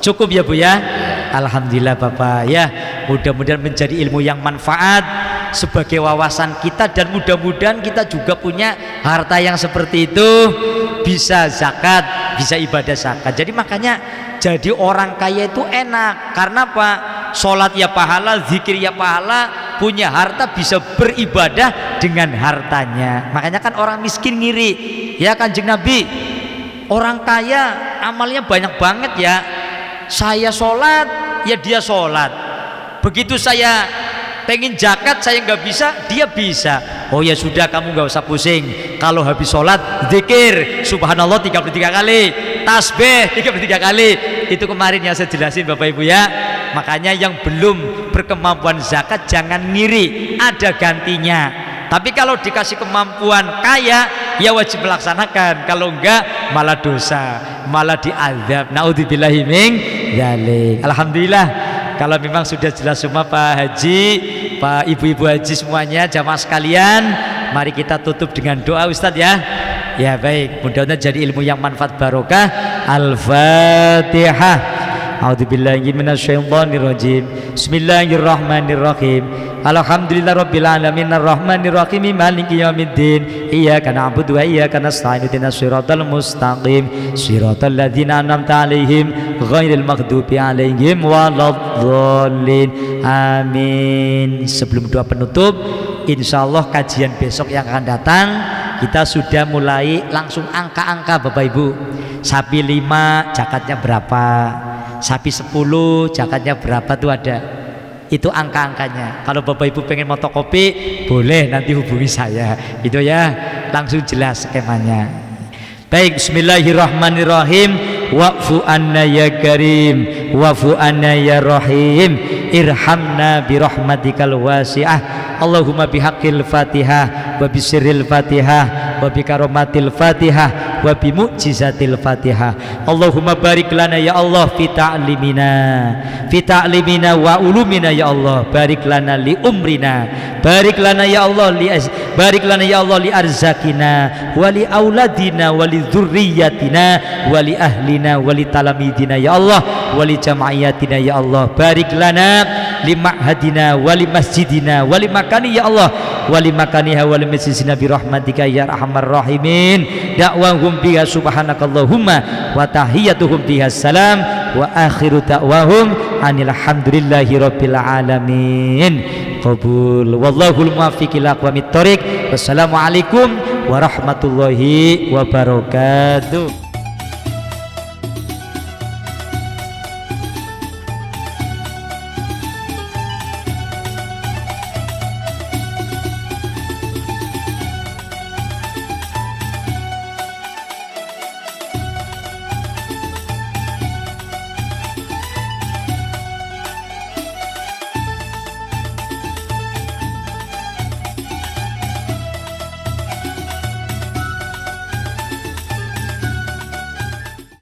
Cukup ya Bu ya? Alhamdulillah Bapak ya. Mudah-mudahan menjadi ilmu yang manfaat sebagai wawasan kita, dan mudah-mudahan kita juga punya harta yang seperti itu, bisa zakat, bisa ibadah zakat. Jadi makanya jadi orang kaya itu enak. Karena apa? Sholat ya pahala, zikir ya pahala, punya harta bisa beribadah dengan hartanya. Makanya kan orang miskin ngiri ya. Kanjeng Nabi, orang kaya amalnya banyak banget ya. Saya sholat ya dia sholat, begitu saya pengen zakat saya nggak bisa, dia bisa. Oh ya sudah, kamu nggak usah pusing. Kalau habis sholat zikir subhanallah 33 kali, tasbih 33 kali. Itu kemarin yang saya jelasin Bapak Ibu ya. Makanya yang belum berkemampuan zakat jangan ngiri, ada gantinya. Tapi kalau dikasih kemampuan kaya ya wajib melaksanakan, kalau enggak malah dosa, malah diazab. Naudzubillahi min dzalik. Alhamdulillah kalau memang sudah jelas semua Pak Haji, Pak Ibu-ibu Haji semuanya, jamaah sekalian, mari kita tutup dengan doa Ustadz ya. Ya baik, mudah-mudahan jadi ilmu yang manfaat barokah. Al-Fatihah. A'udzubillahi minasyaitonirrajim. Bismillahirrahmanirrahim. Alhamdulillahirabbil alamin arrahmanirrahim maliki yaumiddin. Iyyaka na'budu wa iyyaka nasta'in ihdinas siratal mustaqim siratal ladzina an'amta 'alaihim ghairil maghdubi 'alaihim waladdallin. Amin. Sebelum doa penutup, insyaallah kajian besok yang akan datang kita sudah mulai langsung angka-angka Bapak Ibu. Sapi 5 zakatnya berapa? Sapi 10 zakatnya berapa tuh ada. Itu angka-angkanya. Kalau Bapak Ibu pengen motokopi boleh, nanti hubungi saya. Itu ya, langsung jelas skemanya. Baik, bismillahirrahmanirrahim. Wa'fu anna ya karim, wa'fu anna ya rahim, irhamna birahmatikal wasi'ah. Allahumma bihaqqil fatihah wa bisirril fatihah wa bikaromatil fatihah wa bimu'jizatil fatihah. Allahumma barik lana ya Allah fi ta'limina wa ulumina ya Allah. Barik lana li umrina, barik lana ya Allah barik lana ya Allah li arzakina wa li auladina wa li dzurriyyatina wa li ahlina wa li talamidina ya Allah wa li jam'iyatina ya Allah. Barik lana li ma'hadina wa li masjidina wa li makani ya Allah wa li makaniha wa li masjidina bi rahmatika ya arhamar rahimin. Da'wahum biha subhanakallahumma wa tahiyyatuhum biha salam wa akhiru da'wahum anil hamdulillahi rabbil alamin. Qabul wallahul muwaffiq ila aqwamit thoriq. Wassalamualaikum warahmatullahi wabarakatuh.